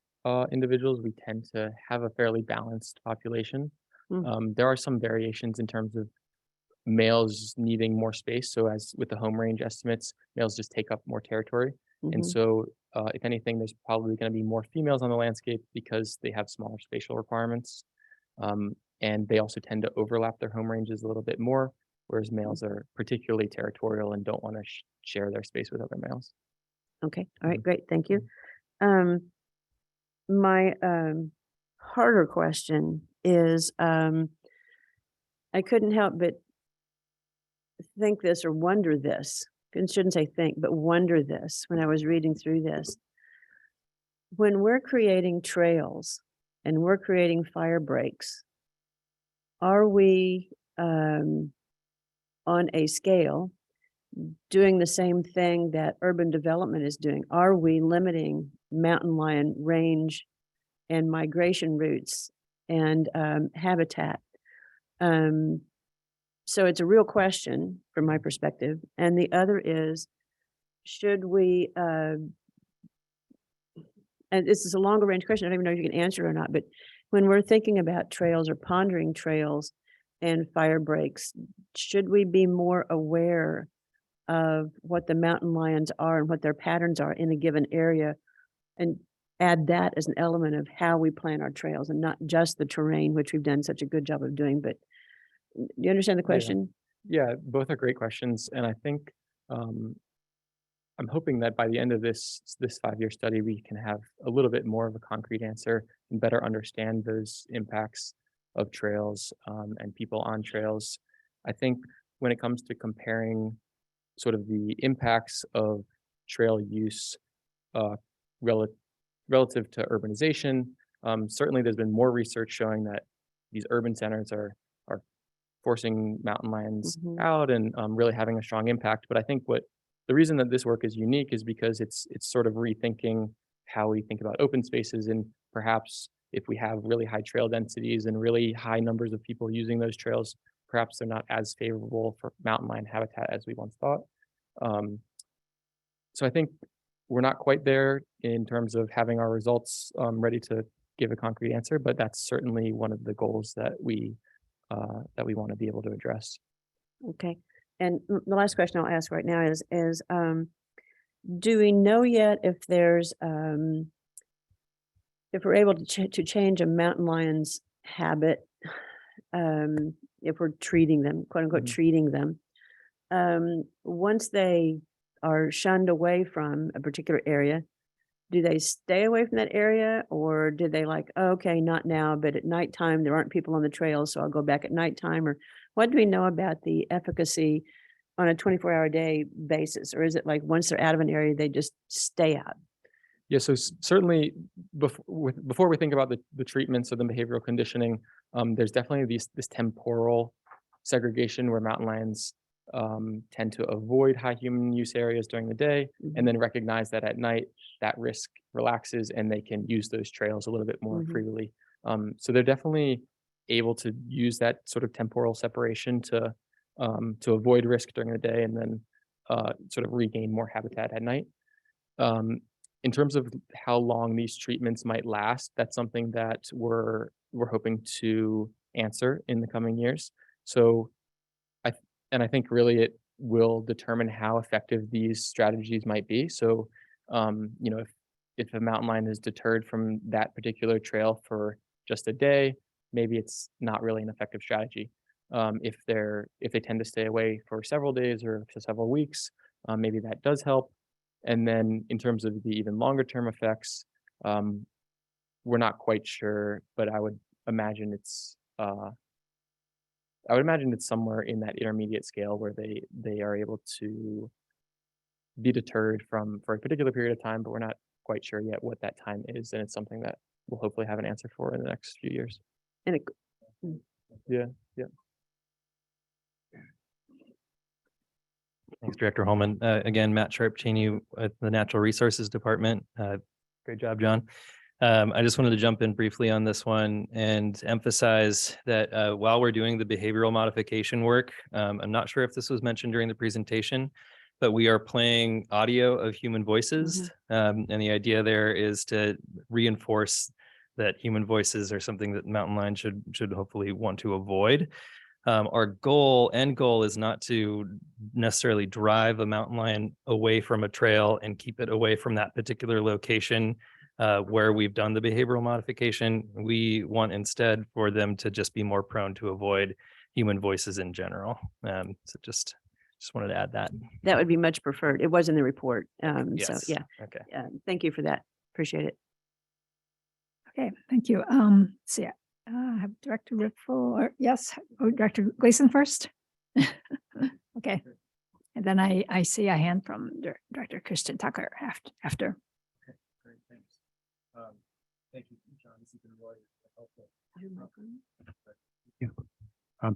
individuals, we tend to have a fairly balanced population.
Mm.
There are some variations in terms of males needing more space. So as with the home range estimates, males just take up more territory. And
Mhm.
so if anything, there's probably going to be more females on the landscape because they have smaller spatial requirements. And they also tend to overlap their home ranges a little bit more, whereas males are particularly territorial and don't want to share their space with other males.
Okay, all right,
Mhm.
great, thank you. My harder question is, I couldn't help but think this or wonder this. I shouldn't say think, but wonder this when I was reading through this. When we're creating trails and we're creating fire breaks, are we on a scale doing the same thing that urban development is doing? Are we limiting mountain lion range and migration routes and habitat? So it's a real question from my perspective. And the other is, should we, and this is a longer range question, I don't even know if you can answer it or not, but when we're thinking about trails or pondering trails and fire breaks, should we be more aware of what the mountain lions are and what their patterns are in a given area, and add that as an element of how we plan our trails and not just the terrain, which we've done such a good job of doing? But do you understand the question?
Yeah, both are great questions. And I think I'm hoping that by the end of this 5-year study, we can have a little bit more of a concrete answer and better understand those impacts of trails and people on trails. I think when it comes to comparing sort of the impacts of trail use relative to urbanization, certainly there's been more research showing that these urban centers are forcing mountain lions
Mhm.
out and really having a strong impact. But I think the reason that this work is unique is because it's sort of rethinking how we think about open spaces, and perhaps if we have really high trail densities and really high numbers of people using those trails, perhaps they're not as favorable for mountain lion habitat as we once thought. So I think we're not quite there in terms of having our results ready to give a concrete answer, but that's certainly one of the goals that we want to be able to address.
Okay. And the last question I'll ask right now is do we know yet if there's, if we're able to change a mountain lion's habit, if we're treating them, quote unquote, treating them, once they are shunned away from a particular area, do they stay away from that area, or do they like, "Oh, okay, not now, but at nighttime, there aren't people on the trail, so I'll go back at nighttime," or what do we know about the efficacy on a 24-hour day basis? Or is it like once they're out of an area, they just stay out?
Yeah, so certainly before we think about the treatments of the behavioral conditioning, there's definitely this temporal segregation where mountain lions tend to avoid high human use areas during the day, and then recognize that at night that risk relaxes and they can use those trails a little bit more freely. So they're definitely able to use that sort of temporal separation to avoid risk during the day and then sort of regain more habitat at night. In terms of how long these treatments might last, that's something that we're hoping to answer in the coming years. So I think really it will determine how effective these strategies might be. So if a mountain lion is deterred from that particular trail for just a day, maybe it's not really an effective strategy. If they tend to stay away for several days or for several weeks, maybe that does help. And then in terms of the even longer term effects, we're not quite sure, but I would imagine it's somewhere in that intermediate scale where they are able to be deterred for a particular period of time, but we're not quite sure yet what that time is, and it's something that we'll hopefully have an answer for in the next few years.
And
Yeah.
Thanks, Director Holman. Again, Matt Sharp Cheney at the Natural Resources Department. Great job, John. I just wanted to jump in briefly on this one and emphasize that while we're doing the behavioral modification work, I'm not sure if this was mentioned during the presentation, but we are playing audio of human voices. And the idea there is to reinforce that human voices are something that mountain lions should hopefully want to avoid. Our end goal is not to necessarily drive a mountain lion away from a trail and keep it away from that particular location where we've done the behavioral modification. We want instead for them to just be more prone to avoid human voices in general. So just wanted to add that.
that would be much preferred. It was in the report. So
Yes.
yeah,
Okay.
thank you for that. Appreciate it.
Okay, thank you. So yeah, I have Director Riffle, or yes, Director Gleason first. Okay. And then I see a hand from Director Christian Tucker after.
Okay, great, thanks. Thank you, John. This has been really helpful.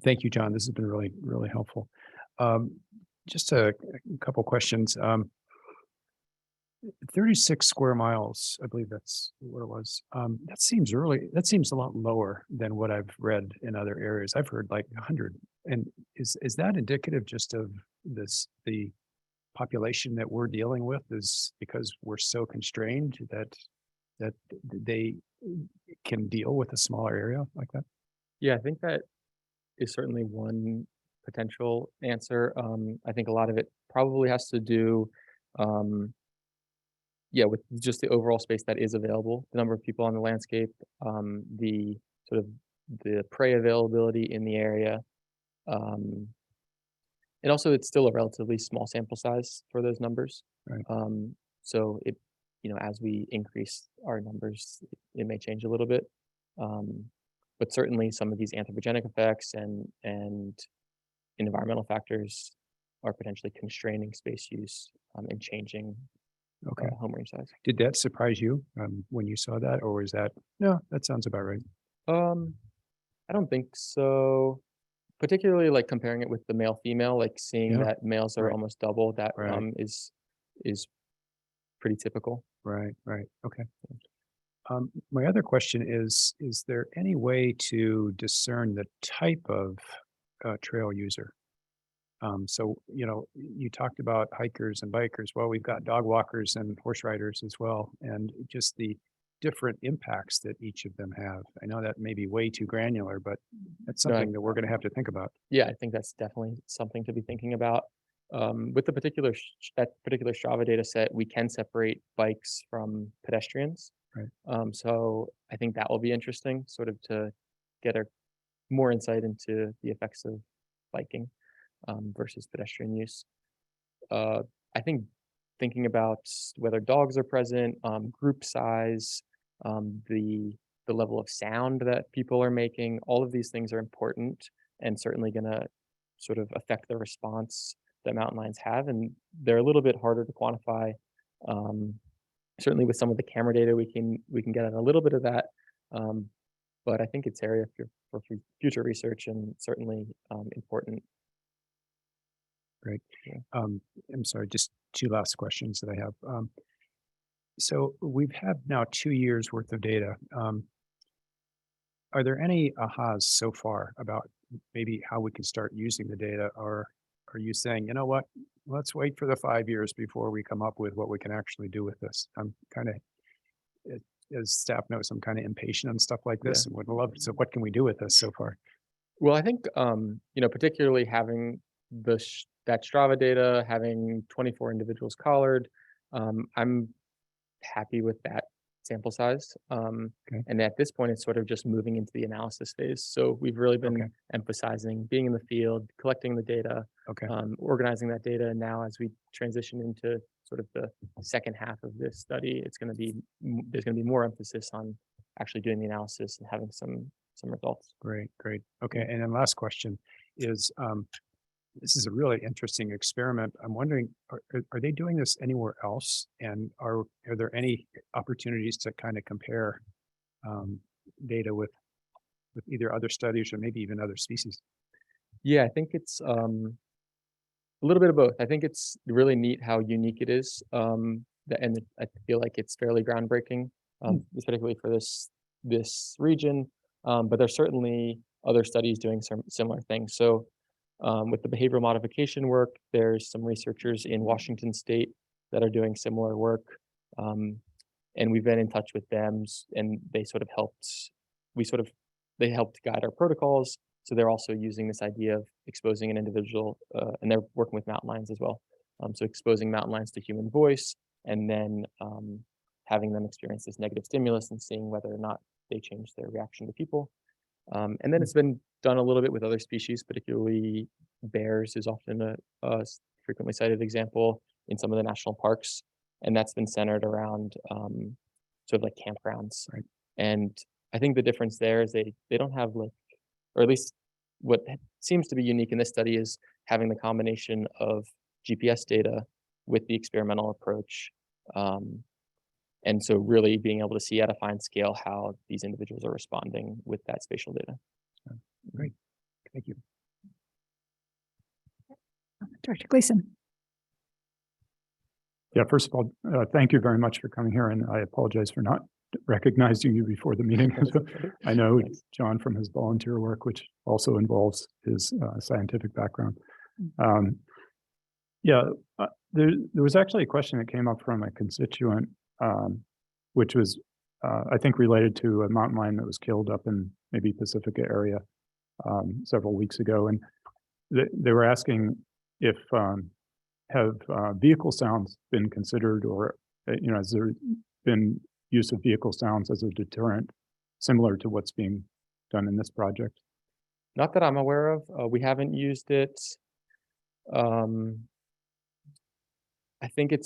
Thank you, John. This has been really, really helpful. Just a couple questions. 36 square miles, I believe that's what it was. That seems a lot lower than what I've read in other areas. I've heard like 100. And is that indicative just of the population that we're dealing with is because we're so constrained that they can deal with a smaller area like that?
Yeah, I think that is certainly one potential answer. I think a lot of it probably has to do, with just the overall space that is available, the number of people on the landscape, the sort of the prey availability in the area. And also it's still a relatively small sample size for those numbers.
Right.
So it, as we increase our numbers, it may change a little bit. But certainly some of these anthropogenic effects and environmental factors are potentially constraining space use and changing
Okay.
home range size.
Did that surprise you when you saw that, or was that, no, that sounds about right?
I don't think so. Particularly like comparing it with the male female, like seeing
Yeah.
that males are
Right.
almost double, that
Right.
is pretty typical.
Right. Okay. My other question is there any way to discern the type of trail user? So, you talked about hikers and bikers. Well, we've got dog walkers and horse riders as well, and just the different impacts that each of them have. I know that may be way too granular, but that's
No,
something that we're going to have to think about.
Yeah, I think that's definitely something to be thinking about. With the that particular Strava data set, we can separate bikes from pedestrians.
Right.
So I think that will be interesting, sort of to get more insight into the effects of biking versus pedestrian use. I think thinking about whether dogs are present, group size, the level of sound that people are making, all of these things are important and certainly going to sort of affect the response that mountain lions have. And they're a little bit harder to quantify. Certainly with some of the camera data, we can get at a little bit of that. But I think it's area for future research and certainly important.
Great.
Yeah.
I'm sorry, just two last questions that I have. So we've had now 2 years worth of data. Are there any ahas so far about maybe how we can start using the data, or are you saying, you know what, let's wait for the 5 years before we come up with what we can actually do with this? I'm kind of, as staff knows, I'm kind of impatient on stuff like this and would love. So what can we do with this so far?
Well, I think particularly having that Strava data, having 24 individuals collared, I'm happy with that sample size. And at this point, it's sort of just moving into the analysis phase. So we've really been emphasizing being in the field, collecting the data, organizing that data. And now as we transition into sort of the second half of this study, there's going to be more emphasis on actually doing the analysis and having some results.
Great. Okay. And then last question is, this is a really interesting experiment. I'm wondering, are they doing this anywhere else? And are there any opportunities to kind of compare data with either other studies or maybe even other species?
Yeah, I think it's a little bit of both. I think it's really neat how unique it is. And I feel like it's fairly groundbreaking, particularly for this region. But there's certainly other studies doing some similar things. So with the behavioral modification work, there's some researchers in Washington State that are doing similar work. And we've been in touch with them, and they sort of they helped guide our protocols. So they're also using this idea of exposing an individual, and they're working with mountain lions as well. So exposing mountain lions to human voice, and then having them experience this negative stimulus and seeing whether or not they change their reaction to people. And then it's been done a little bit with other species, particularly bears is often a frequently cited example in some of the national parks. And that's been centered around sort of like campgrounds.
Right.
And I think the difference there is they don't have or at least what seems to be unique in this study is having the combination of GPS data with the experimental approach. And so really being able to see at a fine scale how these individuals are responding with that spatial data.
Great. Thank you.
Director Gleason.
Yeah, first of all, thank you very much for coming here, and I apologize for not recognizing you before the meeting. I know John from his volunteer work, which also involves his scientific background. There was actually a question that came up from a constituent, which was, I think, related to a mountain lion that was killed up in maybe Pacifica area several weeks ago. And they were asking if have vehicle sounds been considered, or has there been use of vehicle sounds as a deterrent, similar to what's being done in this project?
Not that I'm aware of. We haven't used it. I think it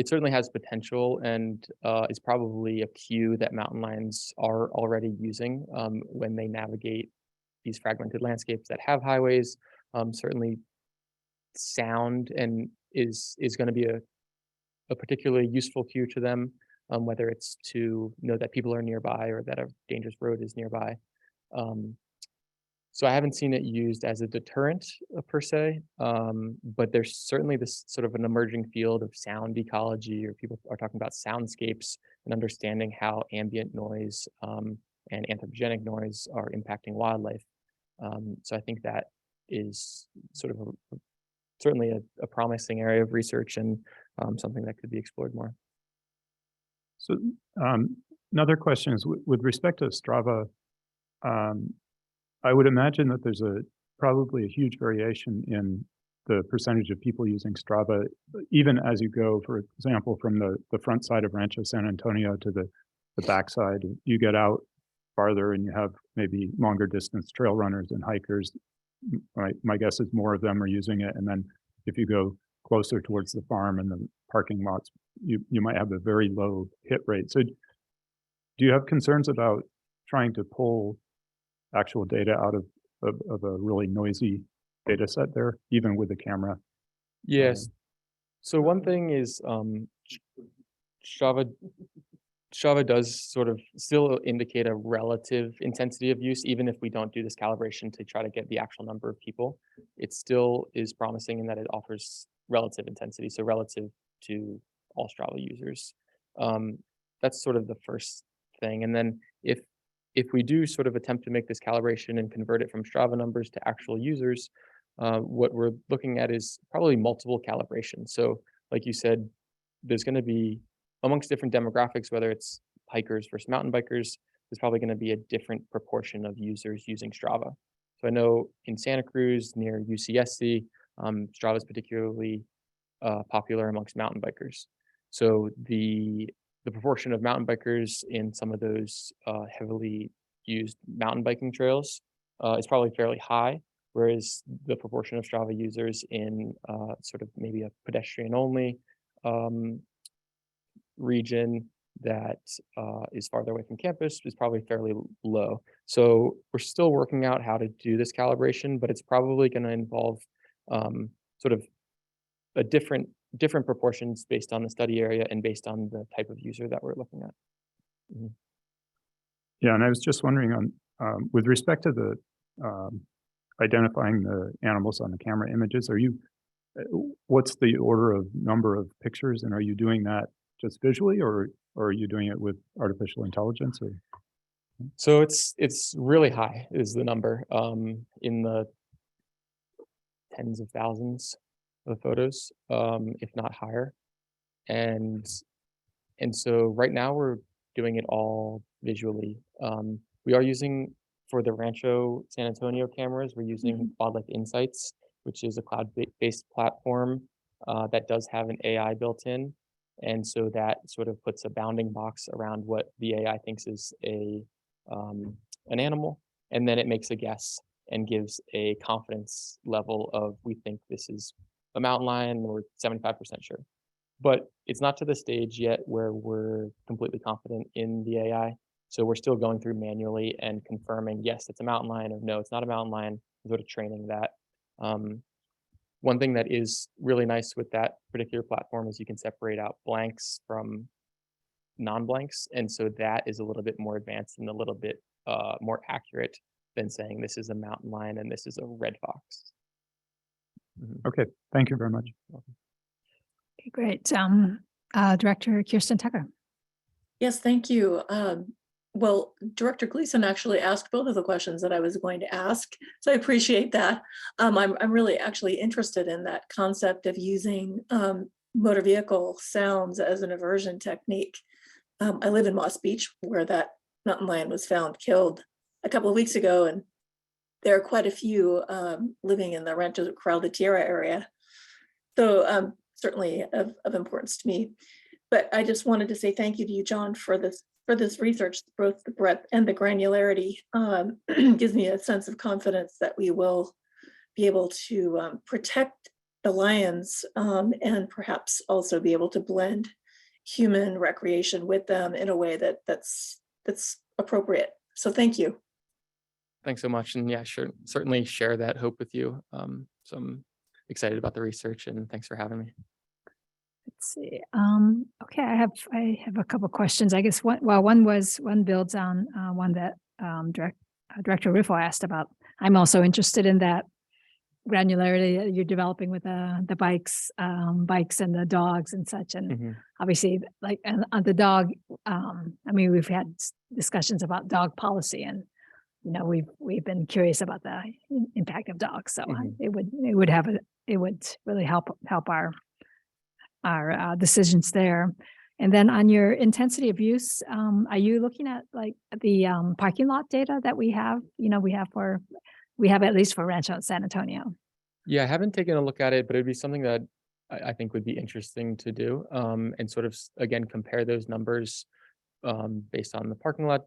certainly has potential, and is probably a cue that mountain lions are already using when they navigate these fragmented landscapes that have highways. Certainly sound is going to be a particularly useful cue to them, whether it's to know that people are nearby or that a dangerous road is nearby. So I haven't seen it used as a deterrent per se, but there's certainly this sort of an emerging field of sound ecology, or people are talking about soundscapes and understanding how ambient noise and anthropogenic noise are impacting wildlife. So I think that is sort of certainly a promising area of research, and something that could be explored more.
So another question is with respect to Strava, I would imagine that there's probably a huge variation in the percentage of people using Strava, even as you go, for example, from the front side of Rancho San Antonio to the backside, you get out farther and you have maybe longer distance trail runners and hikers. My guess is more of them are using it. And then if you go closer towards the farm and the parking lots, you might have a very low hit rate. So do you have concerns about trying to pull actual data out of a really noisy data set there, even with the camera?
Yes. So one thing is Strava does sort of still indicate a relative intensity of use, even if we don't do this calibration to try to get the actual number of people. It still is promising in that it offers relative intensity, so relative to all Strava users. That's sort of the first thing. And then if we do sort of attempt to make this calibration and convert it from Strava numbers to actual users, what we're looking at is probably multiple calibrations. So like you said, there's going to be, amongst different demographics, whether it's hikers versus mountain bikers, there's probably going to be a different proportion of users using Strava. So I know in Santa Cruz near UCSC, Strava is particularly popular amongst mountain bikers. So the proportion of mountain bikers in some of those heavily used mountain biking trails is probably fairly high, whereas the proportion of Strava users in sort of maybe a pedestrian only region that is farther away from campus is probably fairly low. So we're still working out how to do this calibration, but it's probably going to involve sort of a different proportions based on the study area and based on the type of user that we're looking at. Mm-hmm.
Yeah, and I was just wondering on with respect to the identifying the animals on the camera images, what's the order of number of pictures, and are you doing that just visually, or are you doing it with artificial intelligence? Or?
So it's really high is the number, in the tens of thousands of photos, if not higher. And so right now we're doing it all visually. We are using, for the Rancho San Antonio cameras, we're using Wildlife Insights, which is a cloud-based platform that does have an AI built in. And so that sort of puts a bounding box around what the AI thinks is an animal, and then it makes a guess and gives a confidence level of, we think this is a mountain lion, we're 75% sure. But it's not to the stage yet where we're completely confident in the AI. So we're still going through manually and confirming, yes, it's a mountain lion, or no, it's not a mountain lion, sort of training that. One thing that is really nice with that particular platform is you can separate out blanks from non-blanks. And so that is a little bit more advanced and a little bit more accurate than saying this is a mountain lion and this is a red fox.
Okay, thank you very much.
Okay, great. Director Kirsten Tucker.
Yes, thank you. Well, Director Gleason actually asked both of the questions that I was going to ask, so I appreciate that. I'm really actually interested in that concept of using motor vehicle sounds as an aversion technique. I live in Moss Beach, where that mountain lion was found killed a couple of weeks ago, and there are quite a few living in the Rancho Corral de Tierra area. So certainly of importance to me. But I just wanted to say thank you to you, John, for this research. Both the breadth and the granularity gives me a sense of confidence that we will be able to protect the lions and perhaps also be able to blend human recreation with them in a way that's appropriate. So thank you.
Thanks so much. And yeah, sure, certainly share that hope with you. So I'm excited about the research, and thanks for having me.
Let's see. Okay, I have a couple questions. I guess one builds on one that Director Ruffo asked about. I'm also interested in that granularity that you're developing with the bikes and the dogs and such. And obviously, like on the dog, I mean, we've had discussions about dog policy, and we've been curious about the impact of dogs. So it would really help our decisions there. And then on your intensity of use, are you looking at like the parking lot data that we have? We have at least for Rancho San Antonio.
Yeah, I haven't taken a look at it, but it'd be something that I think would be interesting to do. And sort of again compare those numbers based on the parking lot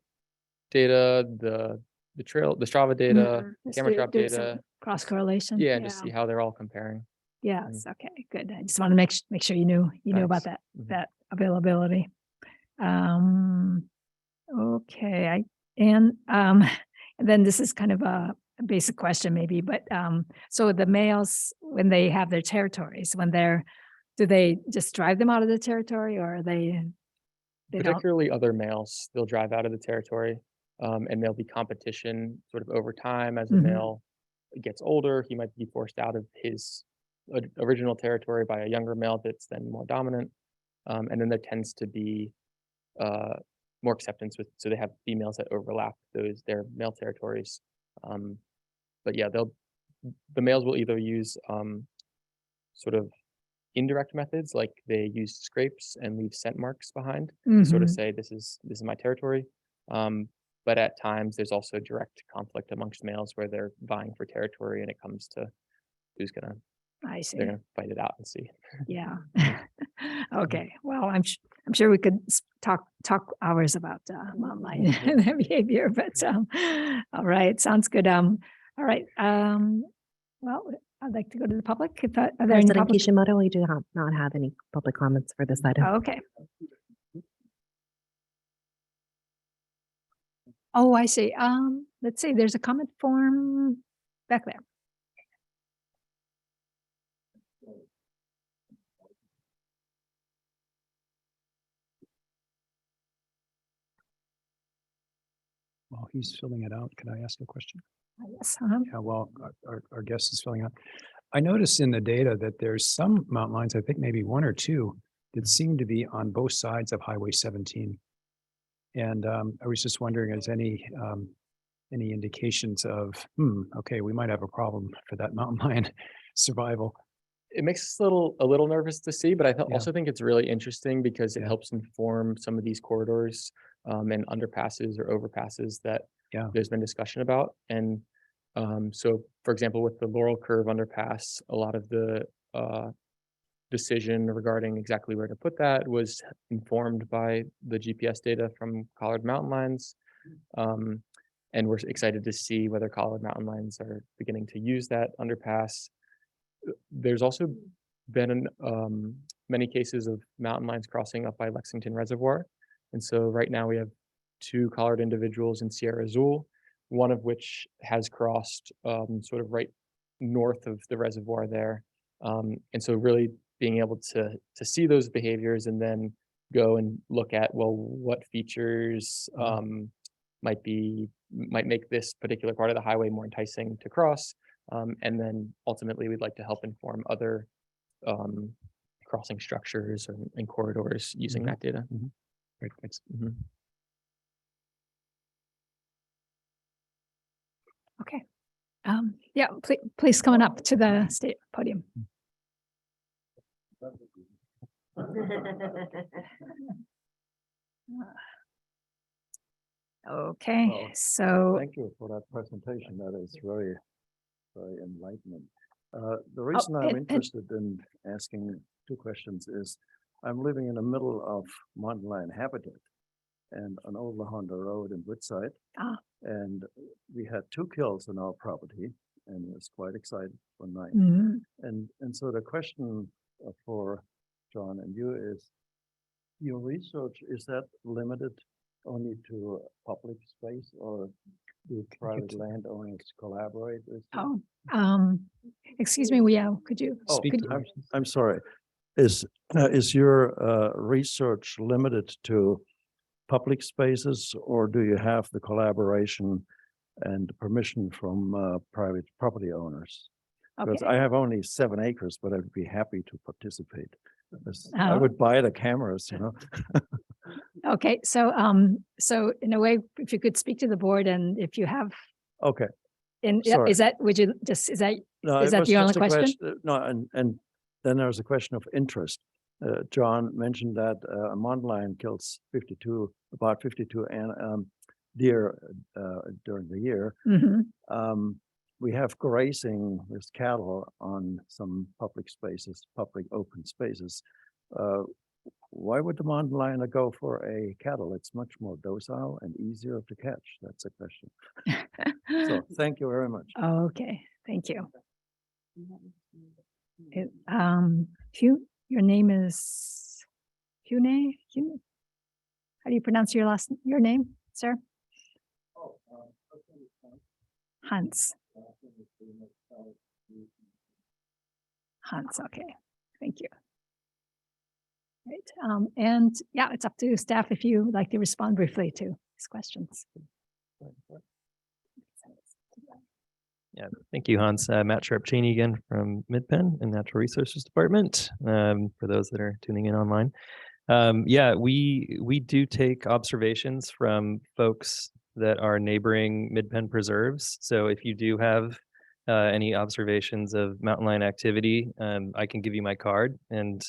data, the trail, the Strava data,
Just
camera trap
do some
data.
cross correlation.
Yeah, and just see how they're all comparing.
Yes. Okay. Good. I just want to make sure you knew about
Thanks.
that availability. Okay. And then this is kind of a basic question maybe, but so the males when they have their territories, do they just drive them out of the territory, or are they don't?
Particularly other males, they'll drive out of the territory, and there'll be competition sort of over time as a male gets older. He might be forced out of his original territory by a younger male that's then more dominant, and then there tends to be more acceptance so they have females that overlap their male territories. But yeah, the males will either use sort of indirect methods, like they use scrapes and leave scent marks behind to sort of say this is my territory. But at times there's also direct conflict amongst males where they're vying for territory, and it comes to who's gonna
I see.
they're gonna fight it out and see.
Yeah. Okay. Well, I'm sure we could talk hours about mountain lion and their behavior, but all right, sounds good. All right. Well, I'd like to go to the public. Are there any
President
public?
Kishimoto, we do not have any public comments for this item.
Oh, okay. Oh, I see. Let's see. There's a comment form back there.
While he's filling it out, can I ask a question?
Yes.
Yeah, well, our guest is filling out. I noticed in the data that there's some mountain lions, I think maybe one or two, that seem to be on both sides of Highway 17. And I was just wondering, is any indications of, okay, we might have a problem for that mountain lion survival?
It makes us a little nervous to see, but I also think it's really interesting because it helps inform some of these corridors and underpasses or overpasses that there's been discussion about. And so, for example, with the Laurel Curve underpass, a lot of the decision regarding exactly where to put that was informed by the GPS data from collared mountain lions. And we're excited to see whether collared mountain lions are beginning to use that underpass. There's also been many cases of mountain lions crossing up by Lexington Reservoir. And so right now we have 2 collared individuals in Sierra Azul, one of which has crossed sort of right north of the reservoir there. And so really being able to see those behaviors and then go and look at, well, what features might make this particular part of the highway more enticing to cross. And then ultimately we'd like to help inform other crossing structures and corridors using that data.
Great, thanks.
Okay. Yeah, please come on up to the state podium. Okay,
Well,
so
Thank you for that presentation. That is very, very enlightening. The reason I'm interested in asking 2 questions is I'm living in the middle of mountain lion habitat and on Old La Honda Road in Woodside. And we had 2 kills on our property, and it was quite exciting one night. And so the question for John and you is, your research, is that limited only to public space, or do private landowners collaborate with you?
Excuse me, could you?
I'm sorry. Is your research limited to public spaces, or do you have the collaboration and permission from private property owners? Because I have only 7 acres, but I'd be happy to participate. I would buy the cameras, you know.
Okay, so in a way, if you could speak to the board, and if you have.
Okay.
And
Sorry.
is that the only question?
No, and then there's a question of interest. John mentioned that a mountain lion kills about 52 deer during the year. we have grazing with cattle on some public spaces, public open spaces. Why would the mountain lion go for a cattle? It's much more docile and easier to catch. That's a question. So thank you very much.
Okay, thank you. Your name is Hune? How do you pronounce your name, sir? Hans. Hans, okay, thank you. Right, and yeah, it's up to staff if you would like to respond briefly to these questions.
Yeah, thank you, Hans. Matt Sharp-Cheney again from Midpen and Natural Resources Department, for those that are tuning in online. Yeah, we do take observations from folks that are neighboring Midpen preserves. So if you do have any observations of mountain lion activity, I can give you my card and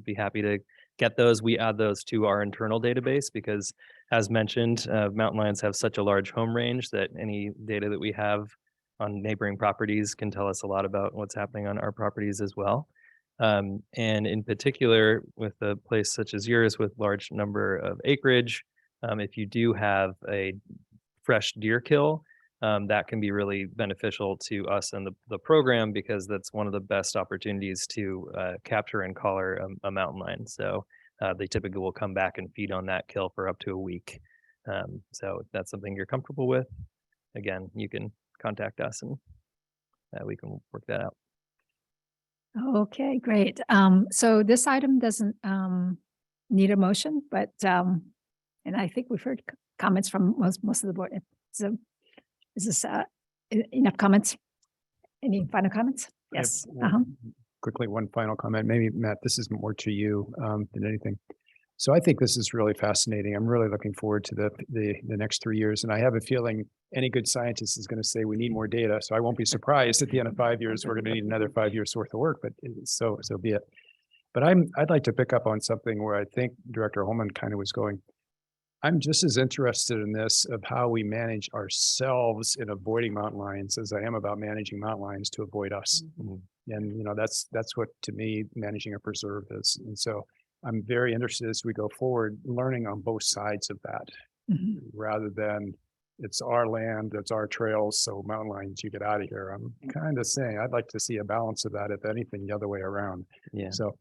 be happy to get those. We add those to our internal database because, as mentioned, mountain lions have such a large home range that any data that we have on neighboring properties can tell us a lot about what's happening on our properties as well. And in particular, with a place such as yours with large number of acreage, if you do have a fresh deer kill, that can be really beneficial to us and the program because that's one of the best opportunities to capture and collar a mountain lion. So they typically will come back and feed on that kill for up to a week. So if that's something you're comfortable with, again, you can contact us and we can work that out.
Okay, great. So this item doesn't need a motion, but and I think we've heard comments from most of the board. So is this enough comments? Any final comments? Yes.
Quickly, one final comment. Maybe Matt, this is more to you than anything. So I think this is really fascinating. I'm really looking forward to the next 3 years, and I have a feeling any good scientist is going to say we need more data. So I won't be surprised at the end of 5 years we're going to need another 5 years worth of work. But so be it. But I'd like to pick up on something where I think Director Holman kind of was going. I'm just as interested in this of how we manage ourselves in avoiding mountain lions as I am about managing mountain lions to avoid us. Mm-hmm. And that's what to me managing a preserve is. And so I'm very interested as we go forward, learning on both sides of that, mm-hmm. rather than it's our land, it's our trails, so mountain lions, you get out of here. I'm kind of saying I'd like to see a balance of that, if anything, the other way around. Yeah. So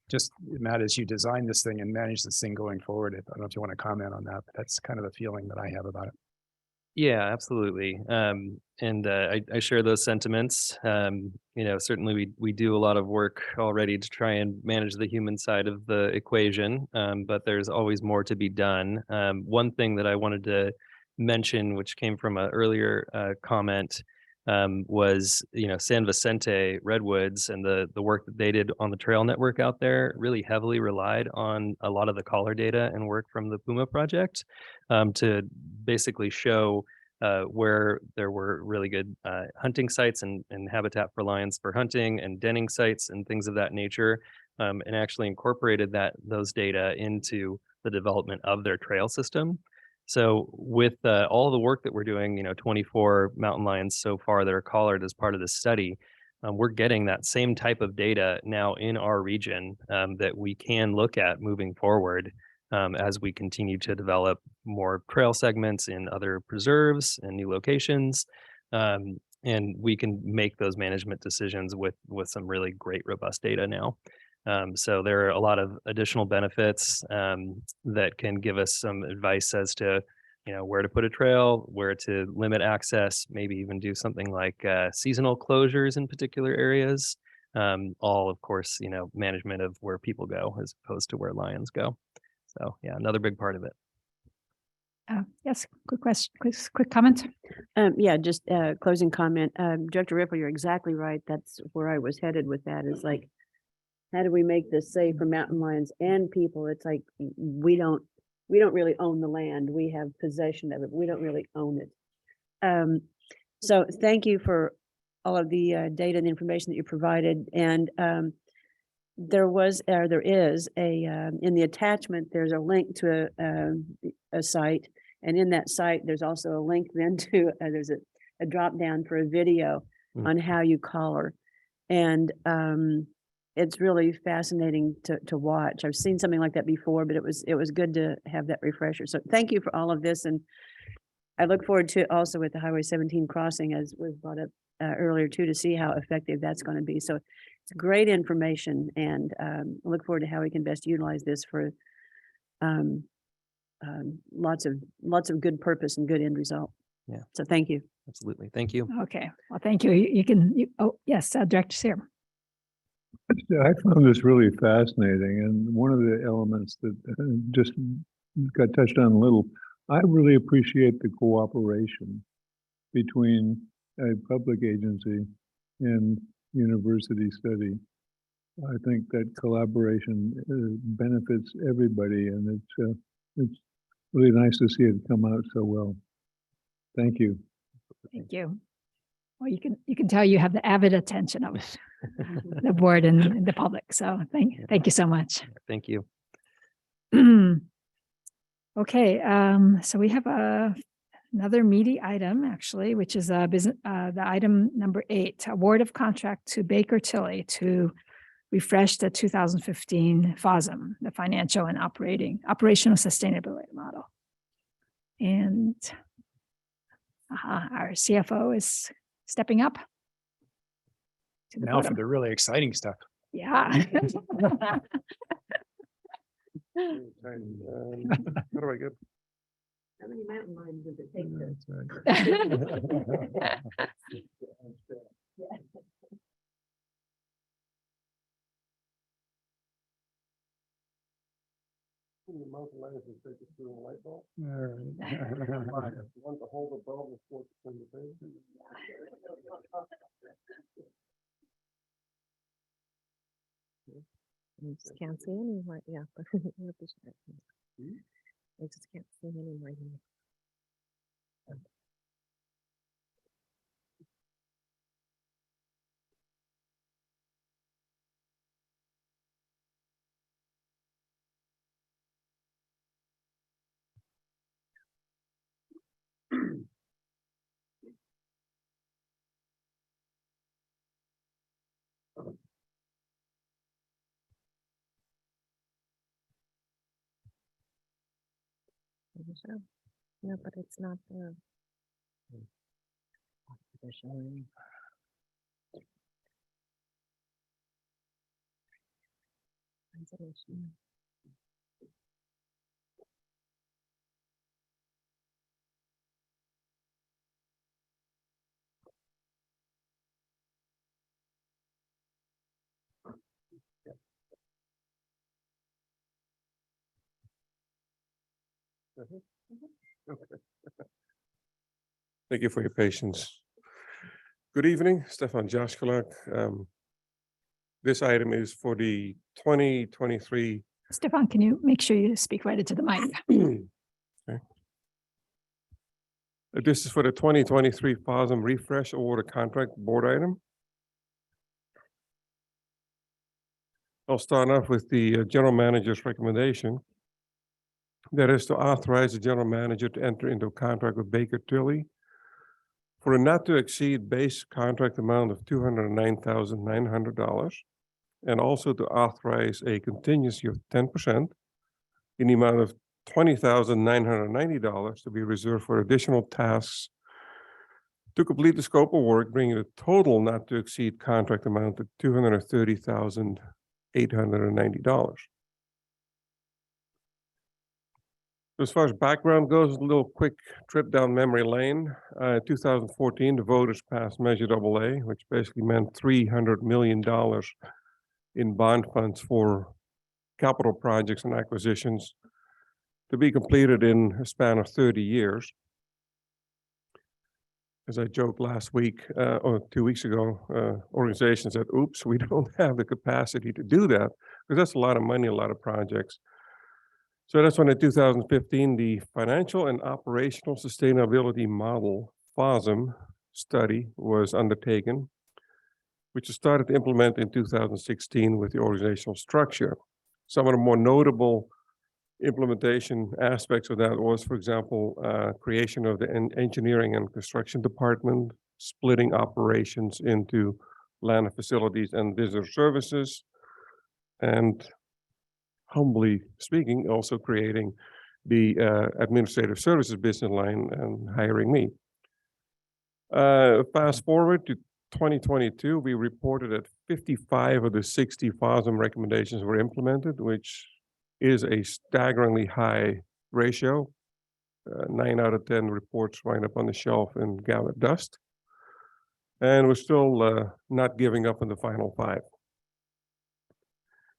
just, Matt, as you design this thing and manage this thing going forward, I don't know if you want to comment on that, but that's kind of the feeling that I have about it.
Yeah, absolutely. And I share those sentiments. Certainly we do a lot of work already to try and manage the human side of the equation, but there's always more to be done. One thing that I wanted to mention, which came from an earlier comment, was San Vicente Redwoods and the work that they did on the trail network out there really heavily relied on a lot of the collar data and work from the Puma project to basically show where there were really good hunting sites and habitat for lions for hunting and denning sites and things of that nature, and actually incorporated those data into the development of their trail system. So with all the work that we're doing, 24 mountain lions so far that are collared as part of this study, we're getting that same type of data now in our region that we can look at moving forward as we continue to develop more trail segments in other preserves and new locations. And we can make those management decisions with some really great, robust data now. So there are a lot of additional benefits that can give us some advice as to, where to put a trail, where to limit access, maybe even do something like seasonal closures in particular areas. All, of course, management of where people go as opposed to where lions go. So yeah, another big part of it.
Yes, quick question, quick comment.
Yeah, just closing comment. Director Ripple, you're exactly right. That's where I was headed with that, is like, how do we make this safe for mountain lions and people? It's like, we don't really own the land. We have possession of it. We don't really own it. So thank you for all of the data and information that you provided. And there is in the attachment, there's a link to a site. And in that site, there's also a link then to, there's a drop down for a video
Mm.
on how you color. And it's really fascinating to watch. I've seen something like that before, but it was good to have that refresher. So thank you for all of this. And I look forward to also with the Highway 17 crossing, as was brought up earlier too, to see how effective that's going to be. So it's great information, and I look forward to how we can best utilize this for lots of good purpose and good end result.
Yeah.
So thank you.
Absolutely. Thank you.
Okay, well, thank you. You can, oh, yes, Director Sear.
Yeah, I found this really fascinating, and one of the elements that just got touched on a little, I really appreciate the cooperation between a public agency and university study. I think that collaboration benefits everybody, and it's really nice to see it come out so well. Thank you.
Thank you. Well, you can tell you have the avid attention of the board and the public. So thank you so much.
Thank you.
Okay, so we have another meaty item actually, which is the item number 8, award of contract to Baker Tilly to refresh the 2015 FOSM, the financial and operational sustainability model. And our CFO is stepping up. To the
Now for
podium.
the really exciting stuff.
Yeah.
How do I get?
How many mountain lions does it take to?
That's right. Mountain lions will take us through a light bulb. Want to hold the bulb before it's in the face?
You just can't see any right, yeah. But you have to check. I just can't see any right now. Sure. No, but it's not there. Isolation.
Thank you for your patience. Good evening, Stefan Jaskelak. This item is for the 2023.
Stefan, can you make sure you speak right into the mic?
Okay. This is for the 2023 FOSM refresh award of contract board item. I'll start off with the general manager's recommendation. That is to authorize the general manager to enter into a contract with Baker Tilly for a not to exceed base contract amount of $209,900, and also to authorize a contingency of 10% in the amount of $20,990 to be reserved for additional tasks to complete the scope of work, bringing the total not to exceed contract amount to $230,890. As far as background goes, a little quick trip down memory lane. 2014, the voters passed Measure AA, which basically meant $300 million in bond funds for capital projects and acquisitions to be completed in a span of 30 years. As I joked last week or 2 weeks ago, organizations said, oops, we don't have the capacity to do that, because that's a lot of money, a lot of projects. So that's when in 2015, the Financial and Operational Sustainability Model, FOSM, study was undertaken, which was started to implement in 2016 with the organizational structure. Some of the more notable
implementation aspects of that was, for example, creation of the engineering and construction department, splitting operations into land and facilities and visitor services, and humbly speaking, also creating the administrative services business line and hiring me. Fast forward to 2022, we reported that 55 of the 60 FOSM recommendations were implemented, which is a staggeringly high ratio. 9 out of 10 reports wind up on the shelf and gather dust. And we're still not giving up on the final 5.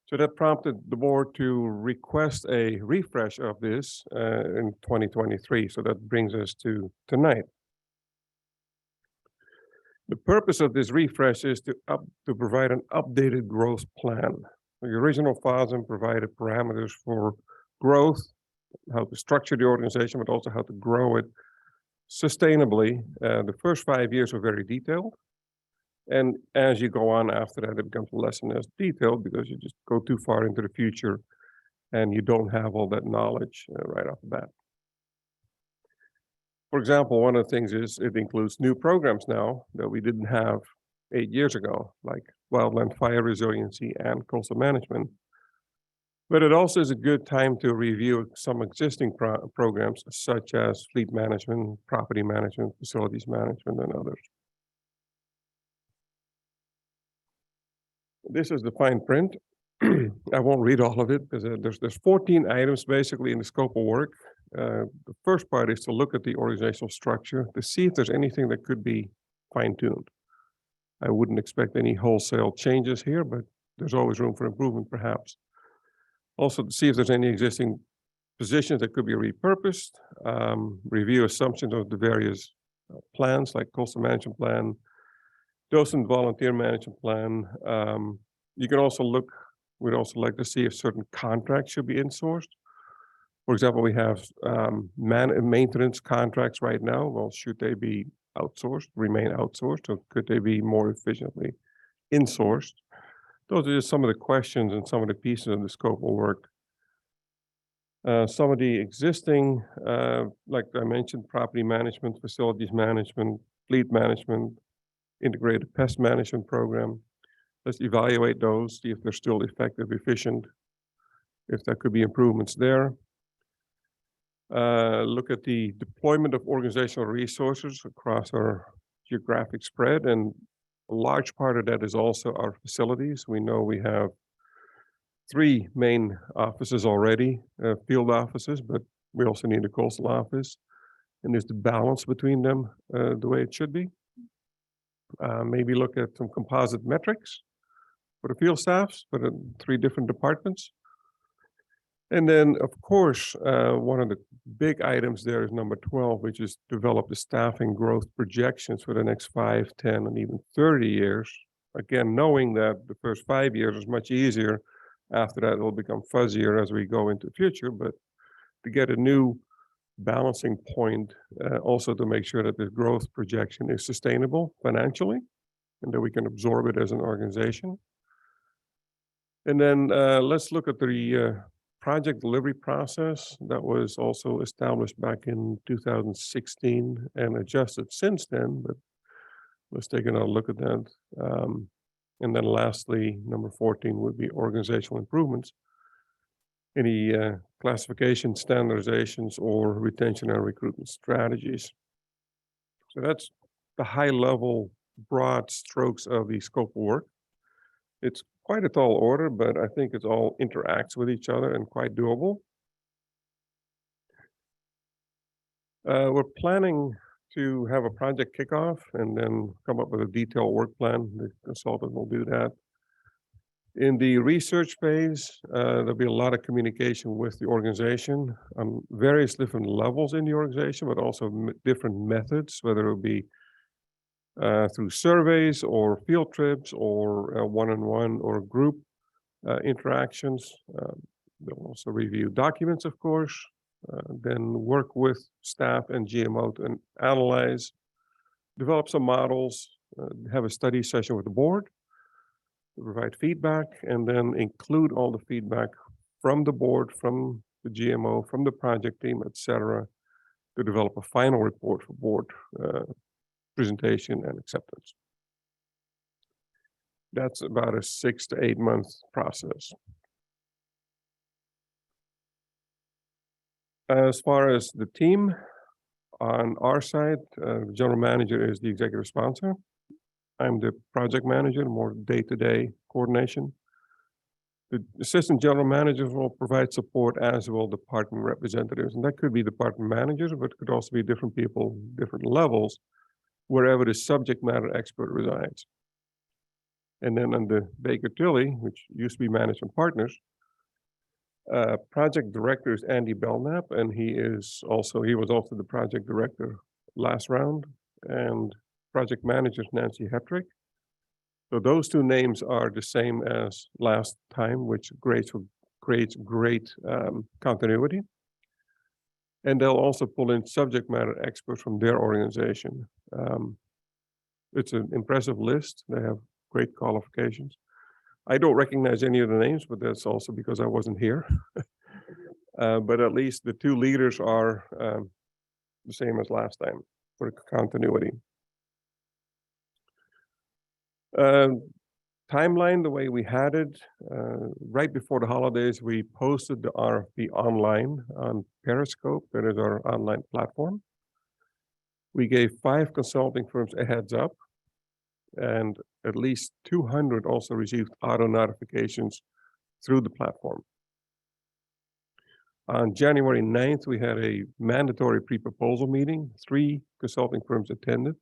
So that prompted the board to request a refresh of this in 2023. So that brings us to tonight. The purpose of this refresh is to provide an updated growth plan. The original FOSM provided parameters for growth, how to structure the organization, but also how to grow it sustainably. The first 5 years were very detailed. And as you go on after that, it becomes less and less detailed because you just go too far into the future and you don't have all that knowledge right off the bat. For example, one of the things is it includes new programs now that we didn't have 8 years ago, like wildland fire resiliency and coastal management. But it also is a good time to review some existing programs such as fleet management, property management, facilities management, and others. This is the fine print. I won't read all of it because there's 14 items basically in the scope of work. The first part is to look at the organizational structure to see if there's anything that could be fine-tuned. I wouldn't expect any wholesale changes here, but there's always room for improvement perhaps. Also to see if there's any existing positions that could be repurposed, review assumptions of the various plans like coastal management plan, docent volunteer management plan. You can also look, we'd also like to see if certain contracts should be insourced. For example, we have maintenance contracts right now. Well, should they be outsourced, remain outsourced, or could they be more efficiently insourced? Those are just some of the questions and some of the pieces of the scope of work. Some of the existing, like I mentioned, property management, facilities management, fleet management, integrated pest management program. Let's evaluate those, see if they're still effective, efficient, if there could be improvements there. Look at the deployment of organizational resources across our geographic spread, and a large part of that is also our facilities. We know we have 3 main offices already, field offices, but we also need a coastal office. And there's the balance between them the way it should be. Maybe look at some composite metrics for the field staffs for the 3 different departments. And then, of course, one of the big items there is number 12, which is develop the staffing growth projections for the next 5, 10, and even 30 years. Again, knowing that the first 5 years is much easier. After that, it will become fuzzier as we go into the future. But to get a new balancing point, also to make sure that the growth projection is sustainable financially and that we can absorb it as an organization. And then let's look at the project delivery process that was also established back in 2016 and adjusted since then, but let's take another look at that. And then lastly, number 14 would be organizational improvements. Any classification, standardizations, or retention and recruitment strategies. So that's the high level, broad strokes of the scope of work. It's quite a tall order, but I think it all interacts with each other and quite doable. We're planning to have a project kickoff and then come up with a detailed work plan. The consultant will do that. In the research phase, there'll be a lot of communication with the organization on various different levels in the organization, but also different methods, whether it be through surveys or field trips or one-on-one or group interactions. They'll also review documents, of course, then work with staff and GMO to analyze, develop some models, have a study session with the board, provide feedback, and then include all the feedback from the board, from the GMO, from the project team, et cetera, to develop a final report for board presentation and acceptance. That's about a 6 to 8 month process. As far as the team, on our side, the general manager is the executive sponsor. I'm the project manager, more day-to-day coordination. The assistant general managers will provide support, as will department representatives. And that could be department managers, but it could also be different people, different levels, wherever the subject matter expert resides. And then under Baker Tilly, which used to be Management Partners, project director is Andy Belknap, and he was also the project director last round, and project manager is Nancy Hetrick. So those two names are the same as last time, which creates great continuity. And they'll also pull in subject matter experts from their organization. It's an impressive list. They have great qualifications. I don't recognize any of the names, but that's also because I wasn't here. But at least the two leaders are the same as last time for continuity. Timeline, the way we had it, right before the holidays, we posted the RFP online on Periscope, that is our online platform. We gave 5 consulting firms a heads up, and at least 200 also received auto notifications through the platform. On January 9th, we had a mandatory pre-proposal meeting. 3 consulting firms attended.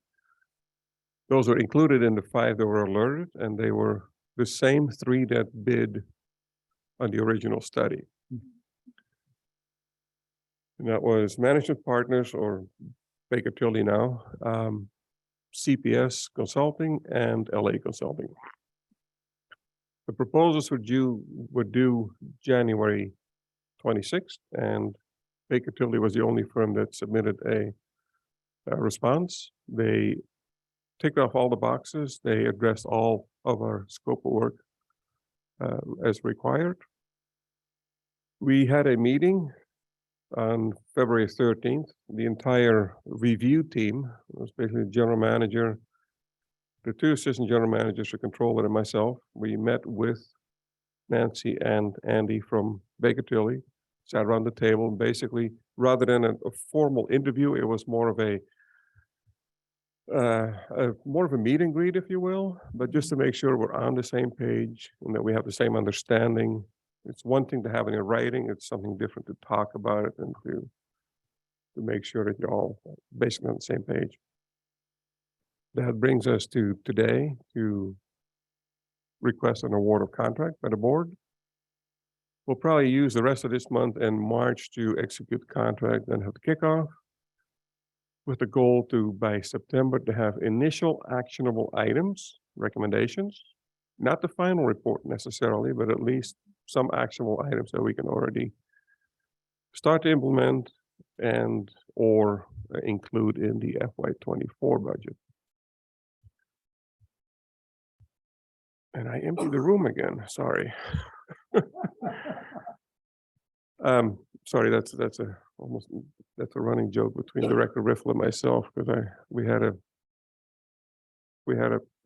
Those were included in the 5 that were alerted, and they were the same 3 that bid on the original study. And that was Management Partners, or Baker Tilly now, CPS Consulting, and LA Consulting. The proposals were due January 26th, and Baker Tilly was the only firm that submitted a response. They ticked off all the boxes. They addressed all of our scope of work as required. We had a meeting on February 13th. The entire review team was basically the general manager, the 2 assistant general managers, the controller, and myself. We met with Nancy and Andy from Baker Tilly, sat around the table. Basically, rather than a formal interview, it was more of a meet and greet, if you will, but just to make sure we're on the same page and that we have the same understanding. It's one thing to have it in writing, it's something different to talk about it and to make sure that you're all basically on the same page. That brings us to today to request an award of contract by the board. We'll probably use the rest of this month and March to execute the contract, then have the kickoff, with the goal to, by September, to have initial actionable items, recommendations, not the final report necessarily, but at least some actionable items that we can already start to implement and or include in the FY24 budget. And I emptied the room again, sorry. Sorry, that's a running joke between Director Riffle and myself, because we had a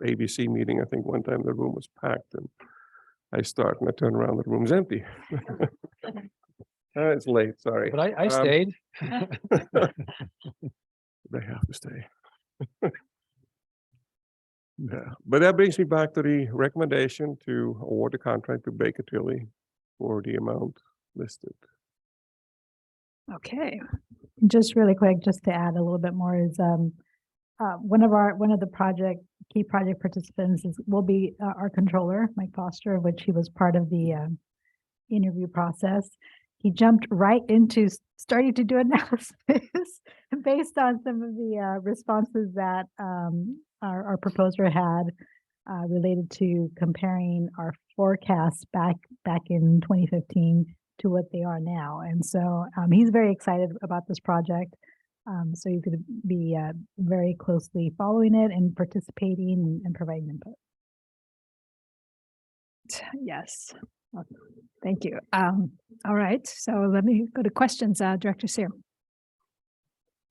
ABC meeting. I think one time the room was packed, and I start and I turn around, the room's empty. It's late, sorry.
But I stayed.
They have to stay. Yeah, but that brings me back to the recommendation to award the contract to Baker Tilly for the amount listed.
Okay.
Just really quick, just to add a little bit more is one of the key project participants will be our controller, Mike Foster, of which he was part of the interview process. He jumped right into starting to do analysis based on some of the responses that our proposer had related to comparing our forecasts back in 2015 to what they are now. And so he's very excited about this project. So he's going to be very closely following it and participating and providing input.
Yes. Thank you. All right, so let me go to questions. Director Sear.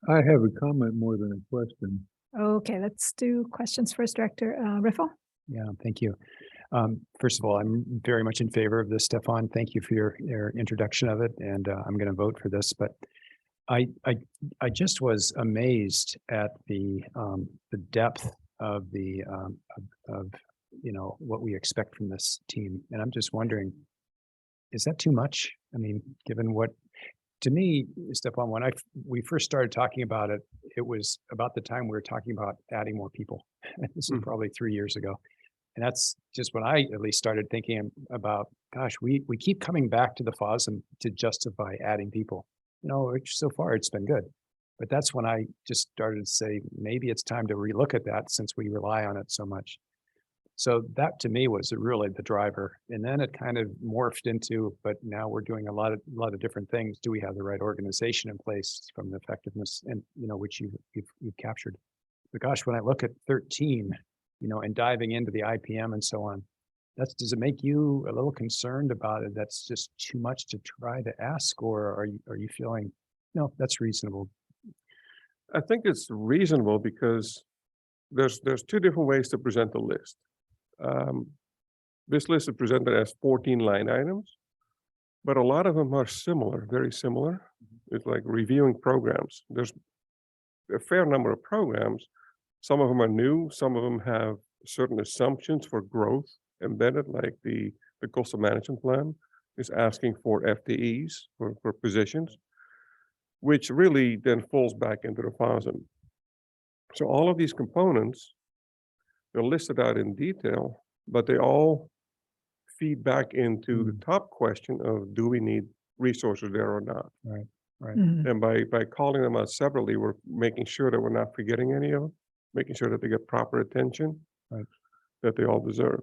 I have a comment more than a question.
Okay, let's do questions first, Director Riffle.
Yeah, thank you. First of all, I'm very much in favor of this, Stefan. Thank you for your introduction of it, and I'm going to vote for this. But I just was amazed at the depth of the of what we expect from this team, and I'm just wondering, is that too much? I mean, given what, to me, Stefan, when we first started talking about it, it was about the time we were talking about adding more people. This is probably 3 years ago. And that's just when I at least started thinking about, gosh, we keep coming back to the FOSM to justify adding people. Which so far it's been good. But that's when I just started to say, maybe it's time to relook at that since we rely on it so much. So that to me was really the driver. And then it kind of morphed into, but now we're doing a lot of different things. Do we have the right organization in place from the effectiveness and, which you've captured? But gosh, when I look at 13, and diving into the IPM and so on, does it make you a little concerned about it? That's just too much to try to ask, or are you feeling, no, that's reasonable?
I think it's reasonable because there's two different ways to present the list. This list is presented as 14 line items, but a lot of them are similar, very similar. It's like reviewing programs. There's a fair number of programs. Some of them are new. Some of them have certain assumptions for growth embedded, like the coastal management plan is asking for FTEs for positions, which really then falls back into the FOSM. So all of these components, they're listed out in detail, but they all feed back into the top question of, do we need resources there or not?
Right.
And by calling them out separately, we're making sure that we're not forgetting any of them, making sure that they get proper attention, that they all deserve.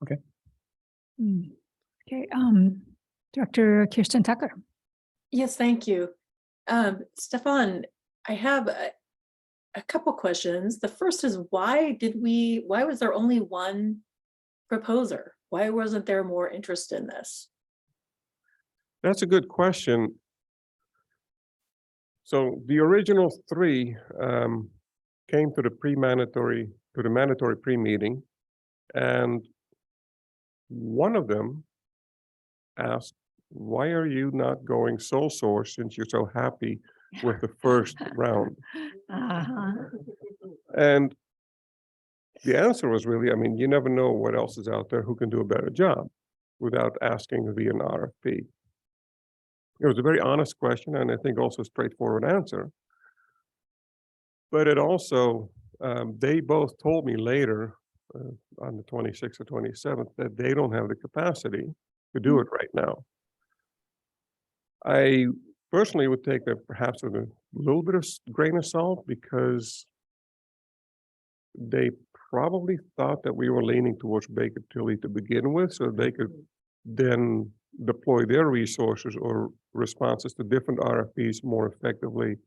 Okay.
Okay, Director Kirsten Tucker.
Yes, thank you. Stefan, I have a couple questions. The first is, why was there only one proposer? Why wasn't there more interest in this?
That's a good question. So the original 3 came to the mandatory pre-meeting, and one of them asked, why are you not going sole source since you're so happy with the first round? And the answer was really, you never know what else is out there who can do a better job without asking via an RFP. It was a very honest question, and I think also a straightforward answer. But it also, they both told me later on the 26th or 27th that they don't have the capacity to do it right now. I personally would take that perhaps with a little bit of grain of salt, because they probably thought that we were leaning towards Baker Tilly to begin with, so they could then deploy their resources or responses to different RFPs more effectively,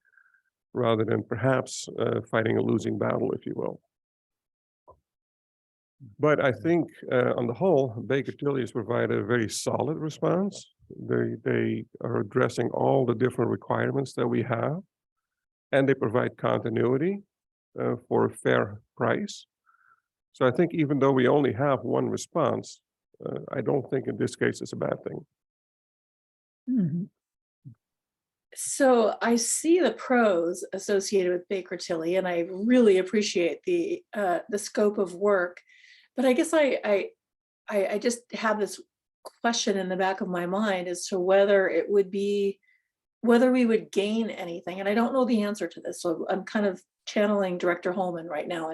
rather than perhaps fighting a losing battle, if you will. But I think on the whole, Baker Tilly has provided a very solid response. They are addressing all the different requirements that we have, and they provide continuity for a fair price. So I think even though we only have one response, I don't think in this case it's a bad thing.
So I see the pros associated with Baker Tilly, and I really appreciate the scope of work. But I guess I just have this question in the back of my mind as to whether we would gain anything. And I don't know the answer to this. So I'm kind of channeling Director Holman right now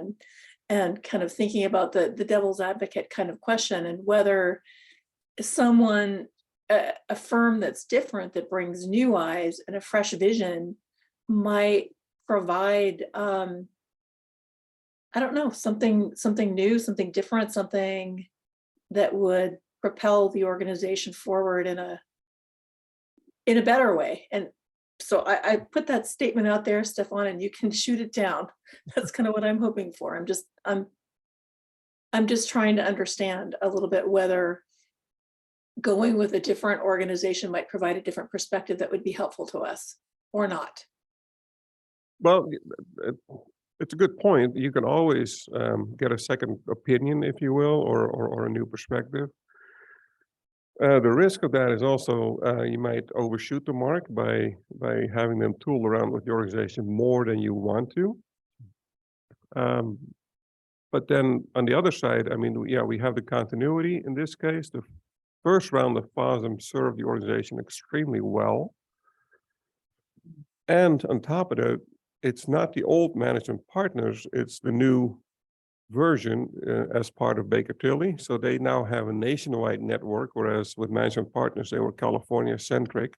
and kind of thinking about the devil's advocate kind of question, and whether someone, a firm that's different, that brings new eyes and a fresh vision, might provide, I don't know, something new, something different, something that would propel the organization forward in a better way. And so I put that statement out there, Stefan, and you can shoot it down. That's kind of what I'm hoping for. I'm I'm just trying to understand a little bit whether going with a different organization might provide a different perspective that would be helpful to us or not.
Well, it's a good point. You can always get a second opinion, if you will, or a new perspective. The risk of that is also you might overshoot the mark by having them tool around with the organization more than you want to. But then on the other side, I mean, yeah, we have the continuity in this case. The first round of FOSM served the organization extremely well. And on top of that, it's not the old management partners, it's the new version as part of Baker Tilly. So they now have a nationwide network, whereas with management partners, they were California centric.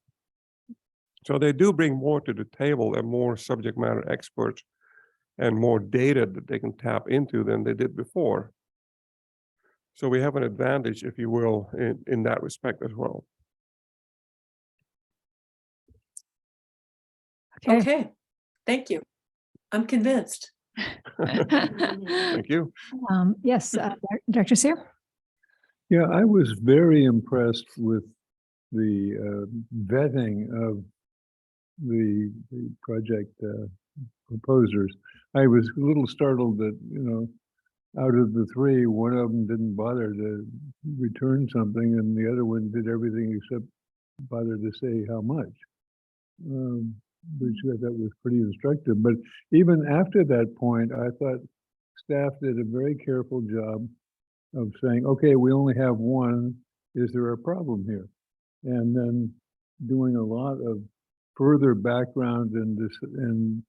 So they do bring more to the table and more subject matter experts and more data that they can tap into than they did before. So we have an advantage, if you will, in that respect as well.
Okay, thank you. I'm convinced.
Thank you.
Yes, Director Sear?
Yeah, I was very impressed with the vetting of the project proposers. I was a little startled that, you know, out of the three, one of them didn't bother to return something and the other one did everything except bother to say how much. Which I thought was pretty instructive. But even after that point, I thought staff did a very careful job of saying, okay, we only have one. Is there a problem here? And then doing a lot of further background and this, and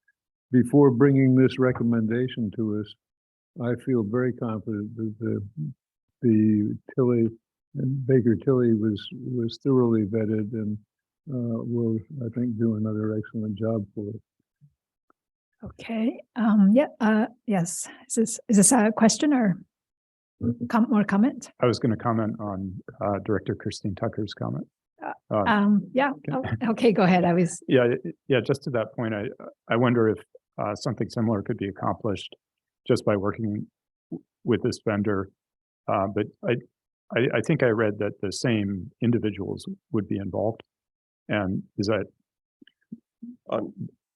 before bringing this recommendation to us, I feel very confident that the Tilly and Baker Tilly was thoroughly vetted and will, I think, do another excellent job for it.
Okay, yes, is this a question or more comment?
I was going to comment on Director Christine Tucker's comment.
Yeah, okay, go ahead.
Yeah, just to that point, I wonder if something similar could be accomplished just by working with this vendor. But I think I read that the same individuals would be involved. And is that
on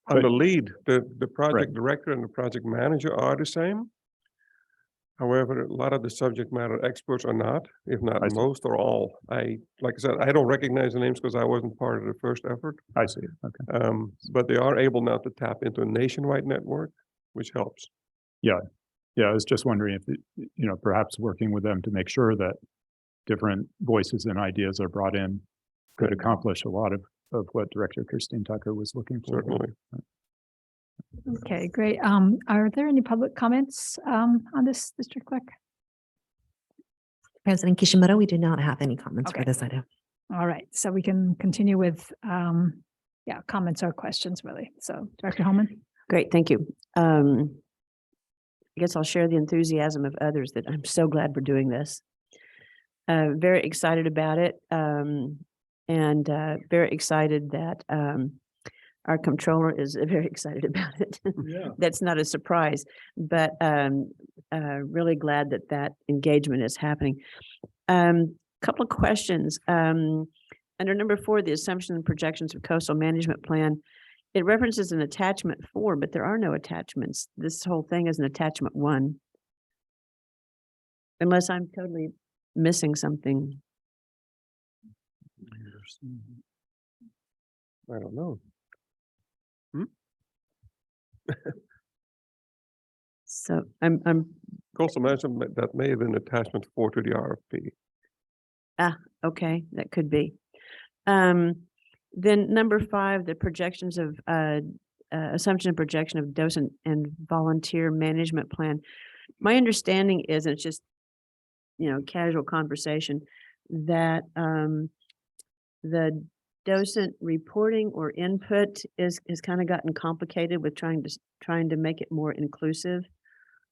the lead, the project director and the project manager are the same. However, a lot of the subject matter experts are not, if not most or all. Like I said, I don't recognize the names because I wasn't part of the first effort.
I see. Okay.
But they are able now to tap into a nationwide network, which helps.
Yeah. I was just wondering if, you know, perhaps working with them to make sure that different voices and ideas are brought in could accomplish a lot of what Director Christine Tucker was looking for.
Certainly.
Okay, great. Are there any public comments on this, District Clerk?
President Kishimoto, we do not have any comments for this item.
All right, so we can continue with comments or questions, really. So, Director Holman.
Great, thank you. I guess I'll share the enthusiasm of others that I'm so glad we're doing this. Very excited about it. And very excited that our controller is very excited about it.
Yeah.
That's not a surprise, but really glad that that engagement is happening. Couple of questions. Under number 4, the assumption and projections of coastal management plan, it references an attachment 4, but there are no attachments. This whole thing is an attachment 1. Unless I'm totally missing something.
I don't know.
So I'm
Coastal management, that may have been attachment 4 to the RFP.
okay, that could be. Then number 5, the projections of assumption and projection of docent and volunteer management plan. My understanding is, and it's just, you know, casual conversation, that the docent reporting or input is kind of gotten complicated with trying to make it more inclusive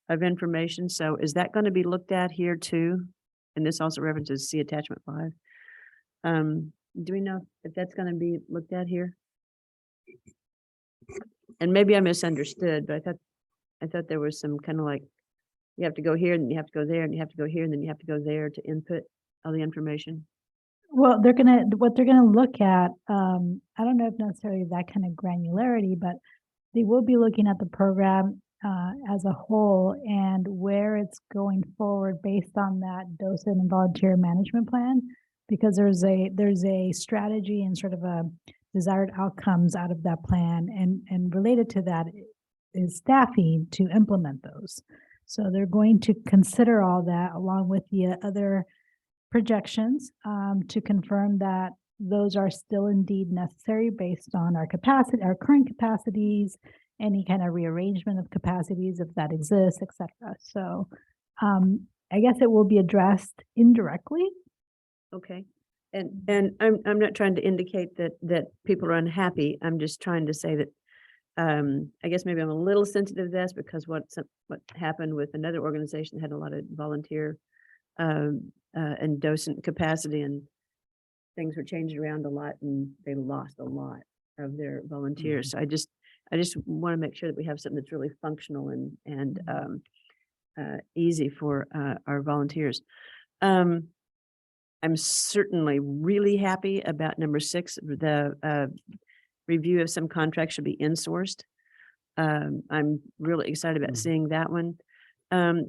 of information. So is that going to be looked at here too? And this also references C attachment 5. Do we know if that's going to be looked at here? And maybe I misunderstood, but I thought there was some kind of like you have to go here and you have to go there and you have to go here and then you have to go there to input all the information?
Well, what they're gonna look at, I don't know if necessarily that kind of granularity, but they will be looking at the program as a whole and where it's going forward based on that docent and volunteer management plan, because there's a strategy and sort of a desired outcomes out of that plan, and related to that is staffing to implement those. So they're going to consider all that along with the other projections to confirm that those are still indeed necessary based on our capacity, our current capacities, any kind of rearrangement of capacities if that exists, et cetera. So I guess it will be addressed indirectly.
Okay. And I'm not trying to indicate that people are unhappy. I'm just trying to say that I guess maybe I'm a little sensitive to this because what happened with another organization that had a lot of volunteer and docent capacity, and things were changed around a lot and they lost a lot of their volunteers. So I just want to make sure that we have something that's really functional and easy for our volunteers. I'm certainly really happy about number 6, the review of some contracts should be insourced. I'm really excited about seeing that one.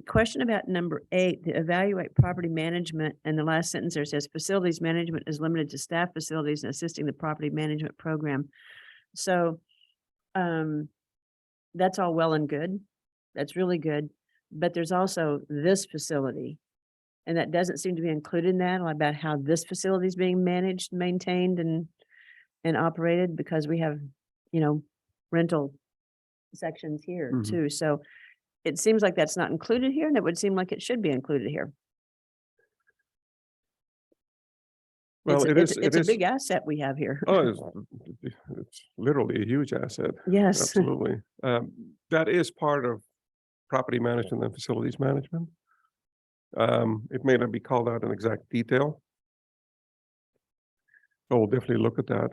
Question about number 8, the evaluate property management, and the last sentence there says facilities management is limited to staff facilities and assisting the property management program. So that's all well and good. That's really good. But there's also this facility, and that doesn't seem to be included in that, about how this facility is being managed, maintained, and operated, because we have, rental sections here too. So it seems like that's not included here, and it would seem like it should be included here.
Well,
It's a big asset we have here.
Oh, it's literally a huge asset.
Yes.
Absolutely. That is part of property management and facilities management. It may not be called out in exact detail. So we'll definitely look at that.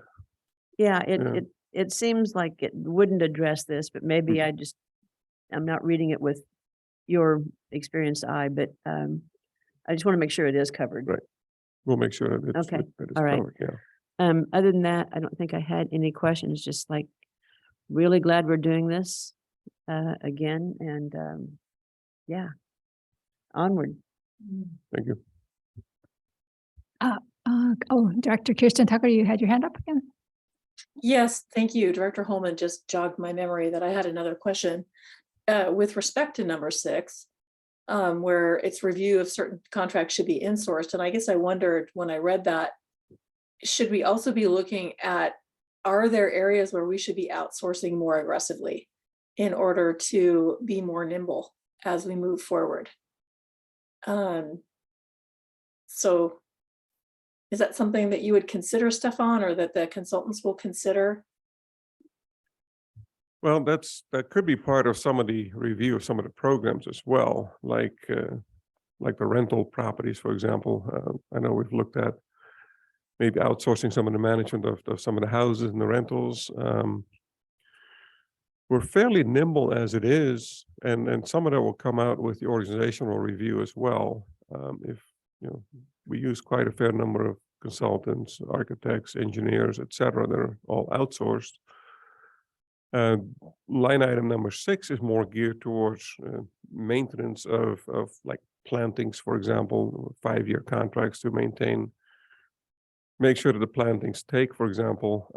Yeah,
Yeah.
it seems like it wouldn't address this, but maybe I'm not reading it with your experienced eye, but I just want to make sure it is covered.
Right. We'll make sure that it's,
Okay.
that it's
All right.
covered, yeah.
Other than that, I don't think I had any questions, just like really glad we're doing this again, and yeah, onward.
Thank you.
Director Kirsten Tucker, you had your hand up again?
Yes, thank you. Director Holman just jogged my memory that I had another question. With respect to number 6, where it's review of certain contracts should be insourced. And I guess I wondered when I read that, should we also be looking at, are there areas where we should be outsourcing more aggressively in order to be more nimble as we move forward? So is that something that you would consider, Stefan, or that the consultants will consider?
Well, that could be part of some of the review of some of the programs as well, like the rental properties, for example. I know we've looked at maybe outsourcing some of the management of some of the houses and the rentals. We're fairly nimble as it is, and some of that will come out with the organizational review as well. If we use quite a fair number of consultants, architects, engineers, et cetera, that are all outsourced. Line item number 6 is more geared towards maintenance of like plantings, for example, 5-year contracts to make sure that the plantings take, for example,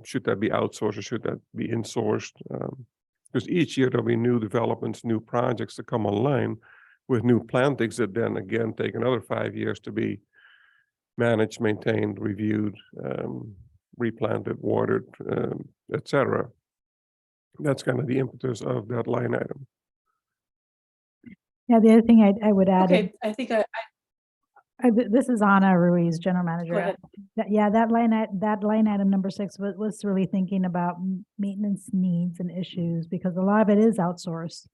should that be outsourced or should that be insourced? Because each year there'll be new developments, new projects that come online with new plantings that then again take another 5 years to be managed, maintained, reviewed, replanted, watered, et cetera. That's kind of the impetus of that line item.
Yeah, the other thing I would add,
Okay, I think
this is Anna Ruiz, General
go
Manager.
ahead.
That line item number 6 was really thinking about maintenance needs and issues, because a lot of it is outsourced,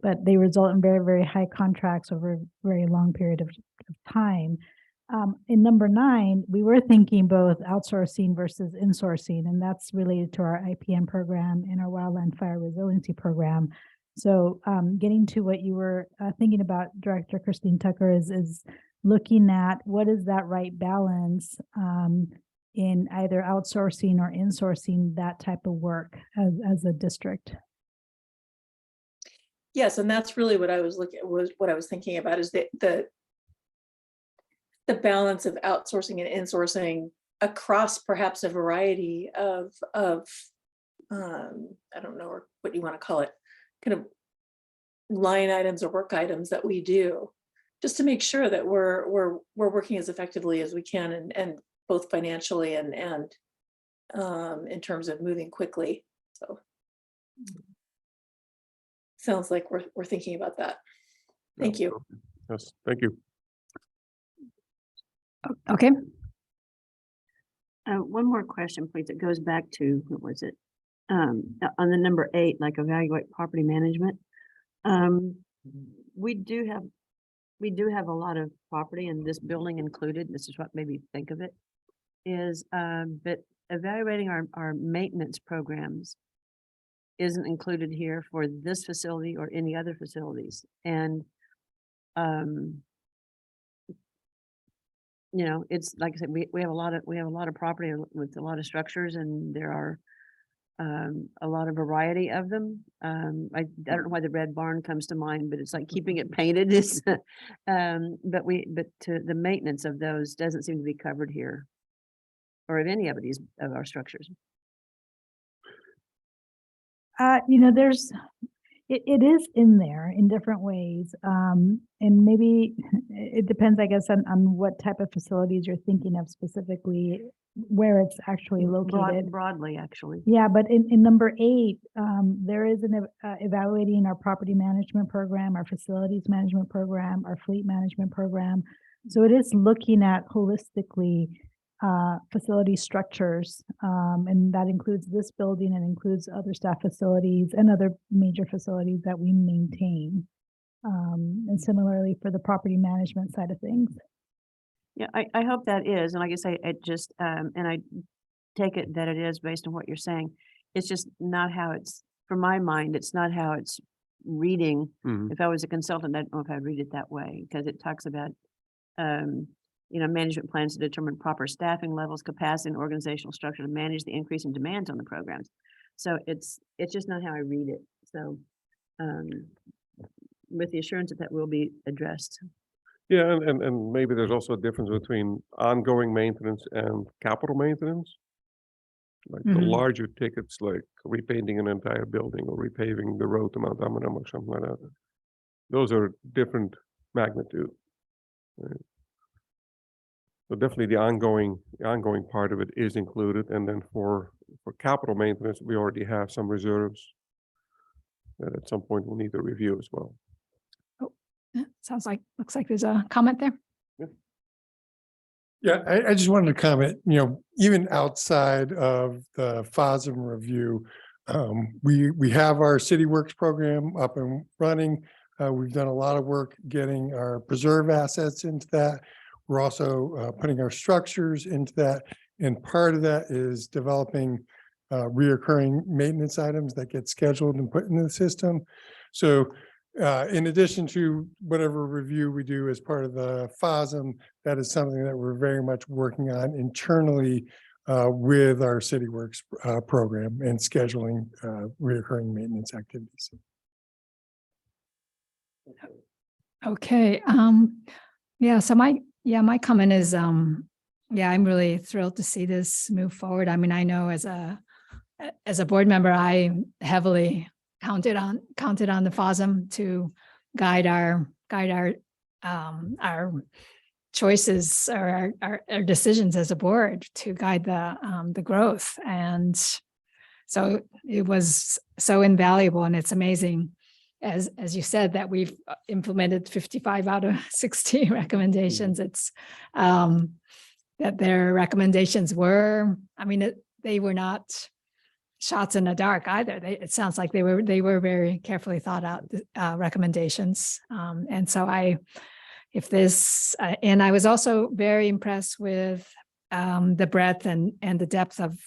but they result in very, very high contracts over a very long period of time. In number 9, we were thinking both outsourcing versus insourcing, and that's related to our IPM program and our wildland fire resiliency program. So getting to what you were thinking about, Director Christine Tucker, is looking at what is that right balance in either outsourcing or insourcing that type of work as a district.
Yes, and that's really what I was thinking about, is the balance of outsourcing and insourcing across perhaps a variety of I don't know what you want to call it, kind of line items or work items that we do, just to make sure that we're working as effectively as we can, and both financially and in terms of moving quickly. So sounds like we're thinking about that. Thank you.
Yes, thank you.
Okay.
One more question, please. It goes back to, what was it? On the number 8, like evaluate property management. We do have a lot of property, and this building included. This is what made me think of it, is but evaluating our maintenance programs isn't included here for this facility or any other facilities. And you know, it's like I said, we have a lot of property with a lot of structures, and there are a lot of variety of them. I don't know why the red barn comes to mind, but it's like keeping it painted is but the maintenance of those doesn't seem to be covered here, or of any of these of our structures.
You know, it is in there in different ways. And maybe it depends, I guess, on what type of facilities you're thinking of specifically, where it's actually located.
Broadly, actually.
Yeah, but in number 8, there is an evaluating our property management program, our facilities management program, our fleet management program. So it is looking at holistically facility structures, and that includes this building and includes other staff facilities and other major facilities that we maintain. And similarly for the property management side of things.
Yeah, I hope that is, and like I say, it just and I take it that it is based on what you're saying. It's just not how it's, for my mind, it's not how it's reading. If I was a consultant, I don't know if I'd read it that way, because it talks about you know, management plans to determine proper staffing levels, capacity, and organizational structure to manage the increase in demands on the programs. So it's just not how I read it. So with the assurance that will be addressed.
Yeah, and maybe there's also a difference between ongoing maintenance and capital maintenance. Like the larger tickets, like repainting an entire building or repaving the road to Mount Amanam or something like that. Those are different magnitude. Right? So definitely the ongoing part of it is included, and then for capital maintenance, we already have some reserves that at some point we'll need to review as well.
Oh, yeah, looks like there's a comment there.
Yeah, I just wanted to comment, you know, even outside of the FOSM review, we have our City Works program up and running. We've done a lot of work getting our preserve assets into that. We're also putting our structures into that. And part of that is developing reoccurring maintenance items that get scheduled and put into the system. So in addition to whatever review we do as part of the FOSM, that is something that we're very much working on internally with our City Works program and scheduling reoccurring maintenance activities.
Okay. Yeah. So my comment is, yeah, I'm really thrilled to see this move forward. I mean, I know as a board member, I heavily counted on the FOSM to guide our choices or our decisions as a board, to guide the growth. And so it was so invaluable, and it's amazing, as you said, that we've implemented 55 out of 60 recommendations. It's that their recommendations were, I mean, they were not shots in the dark either. It sounds like they were very carefully thought out recommendations. And so and I was also very impressed with the breadth and the depth of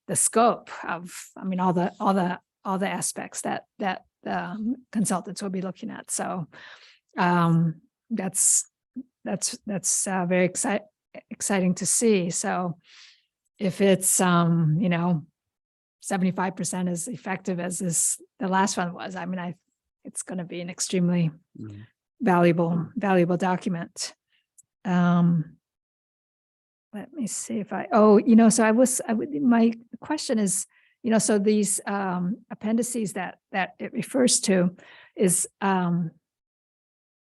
the scope of, I mean, all the aspects that the consultants will be looking at. So that's very exciting to see. So if it's 75% as effective as the last one was, I mean, it's going to be an extremely valuable document. Let me see if my question is, so these appendices that it refers to is, I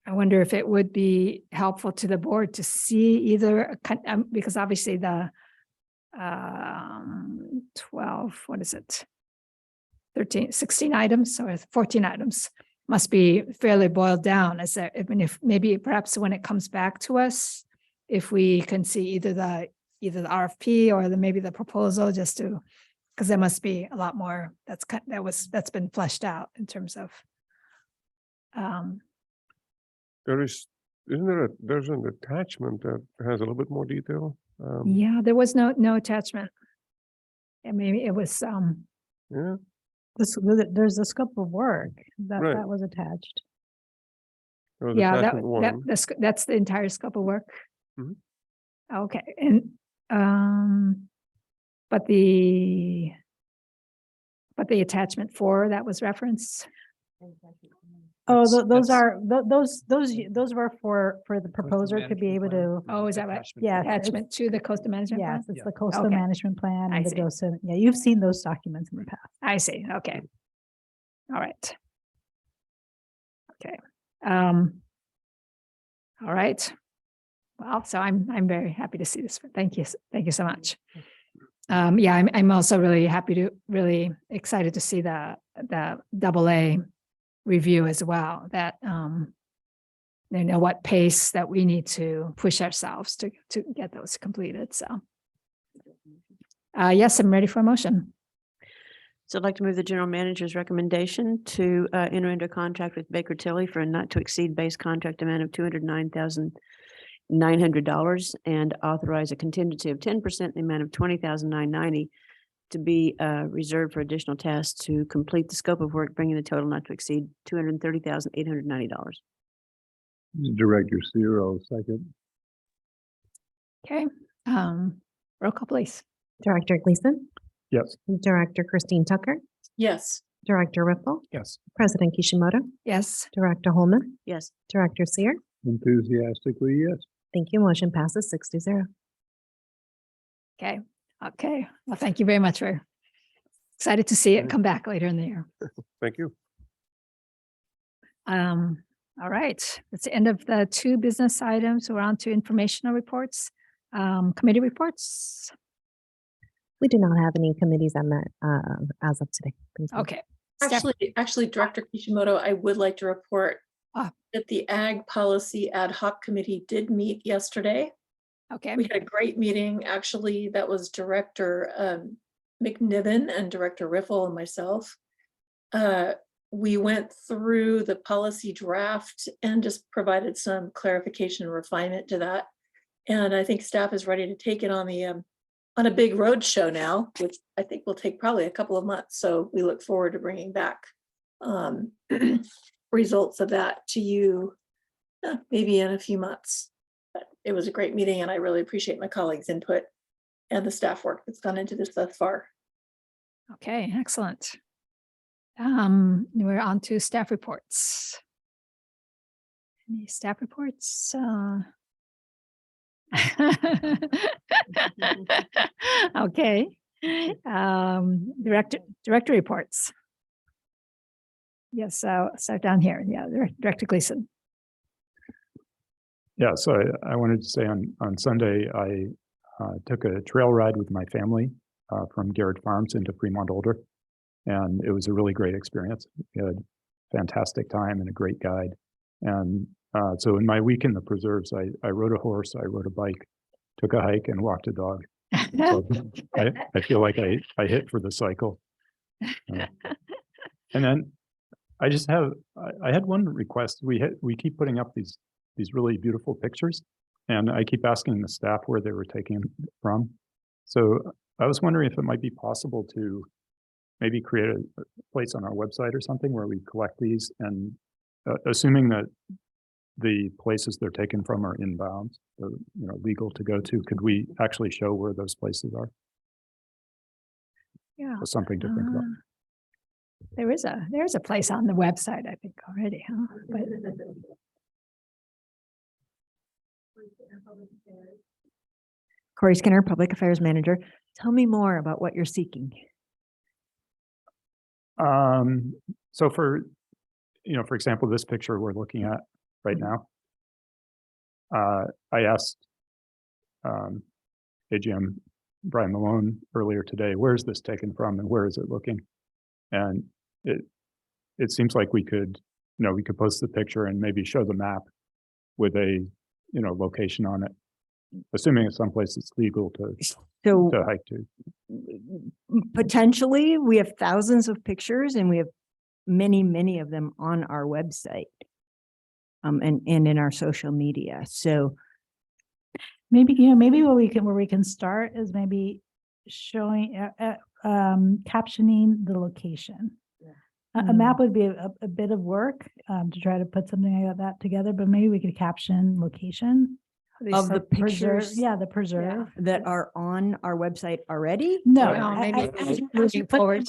wonder if it would be helpful to the board to see either, because obviously the 12, what is it? 16 items or 14 items must be fairly boiled down. As I mean, if maybe perhaps when it comes back to us, if we can see either the RFP or maybe the proposal, just to, because there must be a lot more that's been fleshed out in terms of.
There's an attachment that has a little bit more detail.
Yeah, there was no attachment. And maybe it was
Yeah.
There's a scope of work that
Right.
was attached.
There was
yeah,
attachment one.
that's the entire scope of work.
Mhm.
Okay, and but the attachment 4 that was referenced.
Oh,
That's-
those were for the proposer to be able to.
Oh, is that right?
Yeah,
Attachment to the coastal management plan?
Yes, it's the coastal
Okay.
management plan
I
and the
see.
docent. Yeah, you've seen those documents in the past.
I see, okay. All right. Okay. All right. Well, so I'm very happy to see this. Thank you. Thank you so much. Yeah, I'm also really excited to see the AA review as well, that they know what pace that we need to push ourselves to get those completed. So yes, I'm ready for a motion.
So I'd like to move the general manager's recommendation to enter into a contract with Baker Tilly for a not to exceed base contract amount of $209,900 and authorize a contingency of 10% in the amount of $20,990 to be reserved for additional tasks to complete the scope of work, bringing the total not to exceed $230,890.
Director Sear, second.
Okay. Roll call, please.
Director Gleason,
Yes.
Director Christine Tucker,
Yes.
Director Ripple,
Yes.
President Kishimoto,
Yes.
Director Holman,
Yes.
Director Sear.
Enthusiastically, yes.
Thank you. Motion passes 6-0.
Okay. Okay. Well, thank you very much. We're excited to see it come back later in the year.
Thank you.
All right. That's the end of the 2 business items. We're on to informational reports, committee reports.
We do not have any committees that met as of today. Thank you.
Okay.
Actually, Director Kishimoto, I would like to report
Ah.
that the Ag Policy Ad Hoc Committee did meet yesterday.
Okay.
We had a great meeting, actually. That was Director McNiven and Director Riffle and myself. We went through the policy draft and just provided some clarification and refinement to that. And I think staff is ready to take it on a big road show now, which I think will take probably a couple of months. So we look forward to bringing back results of that to you maybe in a few months. But it was a great meeting and I really appreciate my colleagues' input and the staff work that's gone into this thus far.
Okay. Excellent. We're on to staff reports. Any staff reports? Okay. Director reports. Yes, so start down here. Yeah, Director Gleason.
Yeah, so I wanted to say on Sunday, I took a trail ride with my family from Garrett Farms into Fremont Older. And it was a really great experience. We had a fantastic time and a great guide. And so in my week in the preserves, I rode a horse, I rode a bike, took a hike and walked a dog. So I feel like I hit for the cycle. And then I had one request. We keep putting up these really beautiful pictures and I keep asking the staff where they were taken from. So I was wondering if it might be possible to maybe create a place on our website or something where we collect these and assuming that the places they're taken from are inbound or, legal to go to, could we actually show where those places are?
Yeah.
So something to think about.
There's a place on the website, I think already, huh? But
Corey Skinner, Public Affairs Manager. Tell me more about what you're seeking.
So for example, this picture we're looking at right now, I asked AGM Brian Malone earlier today, where's this taken from and where is it looking? And it seems like we could post the picture and maybe show the map with a, location on it, assuming it's someplace it's legal to hike to.
Potentially, we have thousands of pictures and we have many of them on our website. And in our social media. So
maybe, where we can start is maybe showing, captioning the location. A map would be a bit of work to try to put something like that together, but maybe we could caption location
of the pictures.
The preserve
that are on our website already.
No,
moving forward.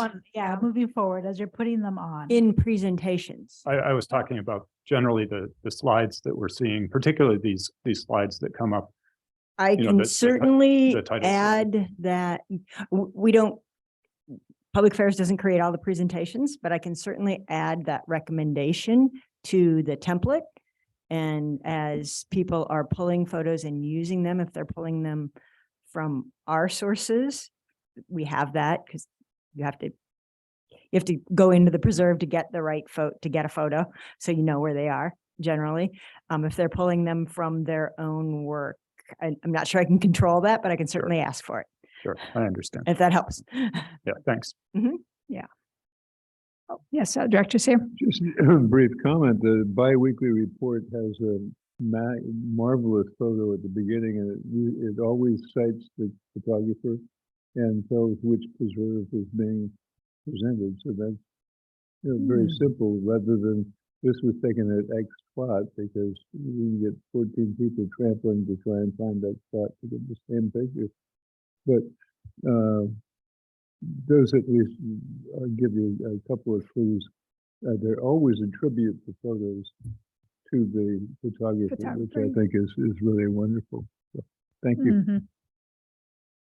Moving forward as you're putting them on
in presentations.
I was talking about generally the slides that we're seeing, particularly these slides that come up.
I can certainly
the
add that we don't, Public Affairs doesn't create all the presentations, but I can certainly add that recommendation to the template. And as people are pulling photos and using them, if they're pulling them from our sources, we have that because you have to go into the preserve to get the right to get a photo. So you know where they are generally. If they're pulling them from their own work, I'm not sure I can control that, but I can certainly ask for it.
Sure, I understand.
If that helps.
Yeah, thanks.
Yeah. Oh, yes, Director's here.
Just a brief comment. The biweekly report has a marvelous photo at the beginning, and it always cites the photographer and tells which preserve is being presented. So that's very simple, rather than this was taken at X spot, because we can get 14 people trampling to try and find that spot to get the same picture. But those at least give you a couple of clues. They're always attribute the photos to the photographer, which I think is really wonderful. So, thank you.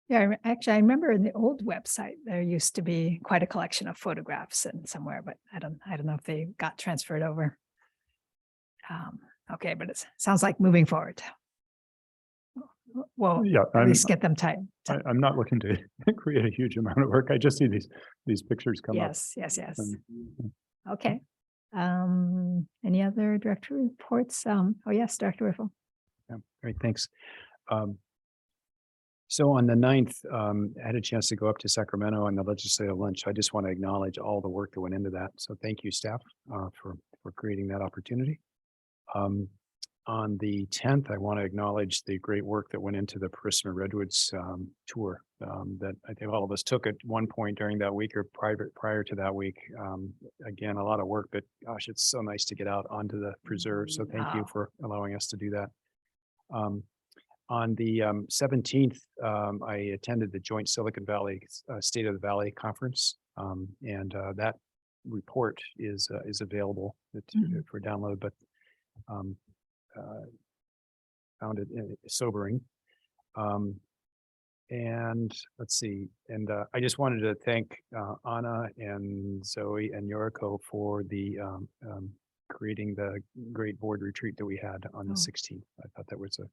Yeah, actually, I remember in the old website there used to be quite a collection of photographs and somewhere, but I don't know if they got transferred over. Okay, but it sounds like moving forward. Well,
yeah,
at least get them typed.
I'm not looking to create a huge amount of work. I just see these pictures come up.
Yes. Okay. Any other director reports? Oh yes, Director Riffle.
Yeah, great, thanks. So on the 9th, I had a chance to go up to Sacramento on the legislative lunch. I just want to acknowledge all the work that went into that. So thank you, staff, for creating that opportunity. On the 10th, I want to acknowledge the great work that went into the Parisima Redwoods tour that I think all of us took at one point during that week or prior to that week. Again, a lot of work, but gosh, it's so nice to get out onto the preserve. So thank you for allowing us to do that. On the 17th, I attended the Joint Silicon Valley State of the Valley Conference, and that report is available for download, but found it sobering. And let's see, and I just wanted to thank Anna and Zoe and Yoriko for the creating the great board retreat that we had on the 16th. I thought that was a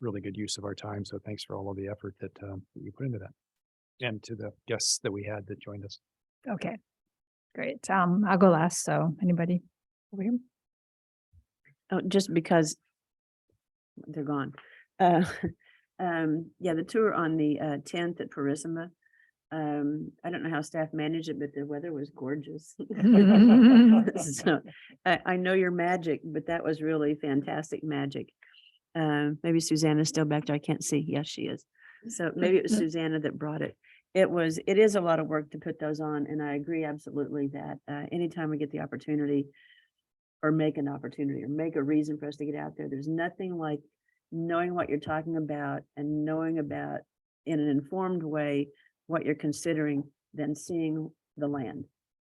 really good use of our time. So thanks for all of the effort that you put into that, and to the guests that we had that joined us.
Okay, great. I'll go last. So anybody over here?
Oh, just because they're gone. Yeah, the tour on the 10th at Parisima. I don't know how staff managed it, but the weather was gorgeous. So I know your magic, but that was really fantastic magic. Maybe Susanna's still back there. I can't see. Yes, she is. So maybe it was Susanna that brought it. it is a lot of work to put those on, and I agree absolutely that anytime we get the opportunity or make an opportunity or make a reason for us to get out there, there's nothing like knowing what you're talking about and knowing about in an informed way what you're considering than seeing the land,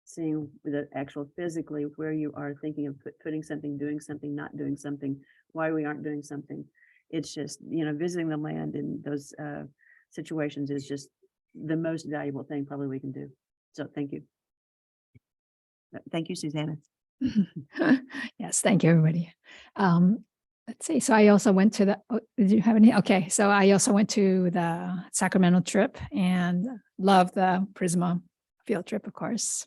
seeing the actual physically where you are thinking of putting something, doing something, not doing something, why we aren't doing something. It's just, visiting the land in those situations is just the most valuable thing probably we can do. So thank you. Thank you, Susanna.
Yes, thank you, everybody. Let's see. So I also went to did you have any? Okay. So I also went to the Sacramento trip and loved the Prisma field trip, of course.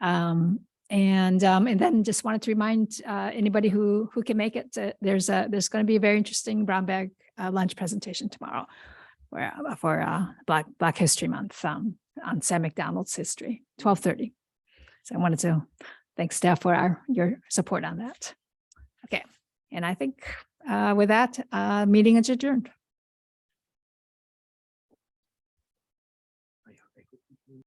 And then just wanted to remind anybody who can make it, there's going to be a very interesting brown bag lunch presentation tomorrow for Black History Month on Sam McDonald's history, 12:30. So I wanted to thank staff for your support on that. Okay. And I think with that, meeting is adjourned.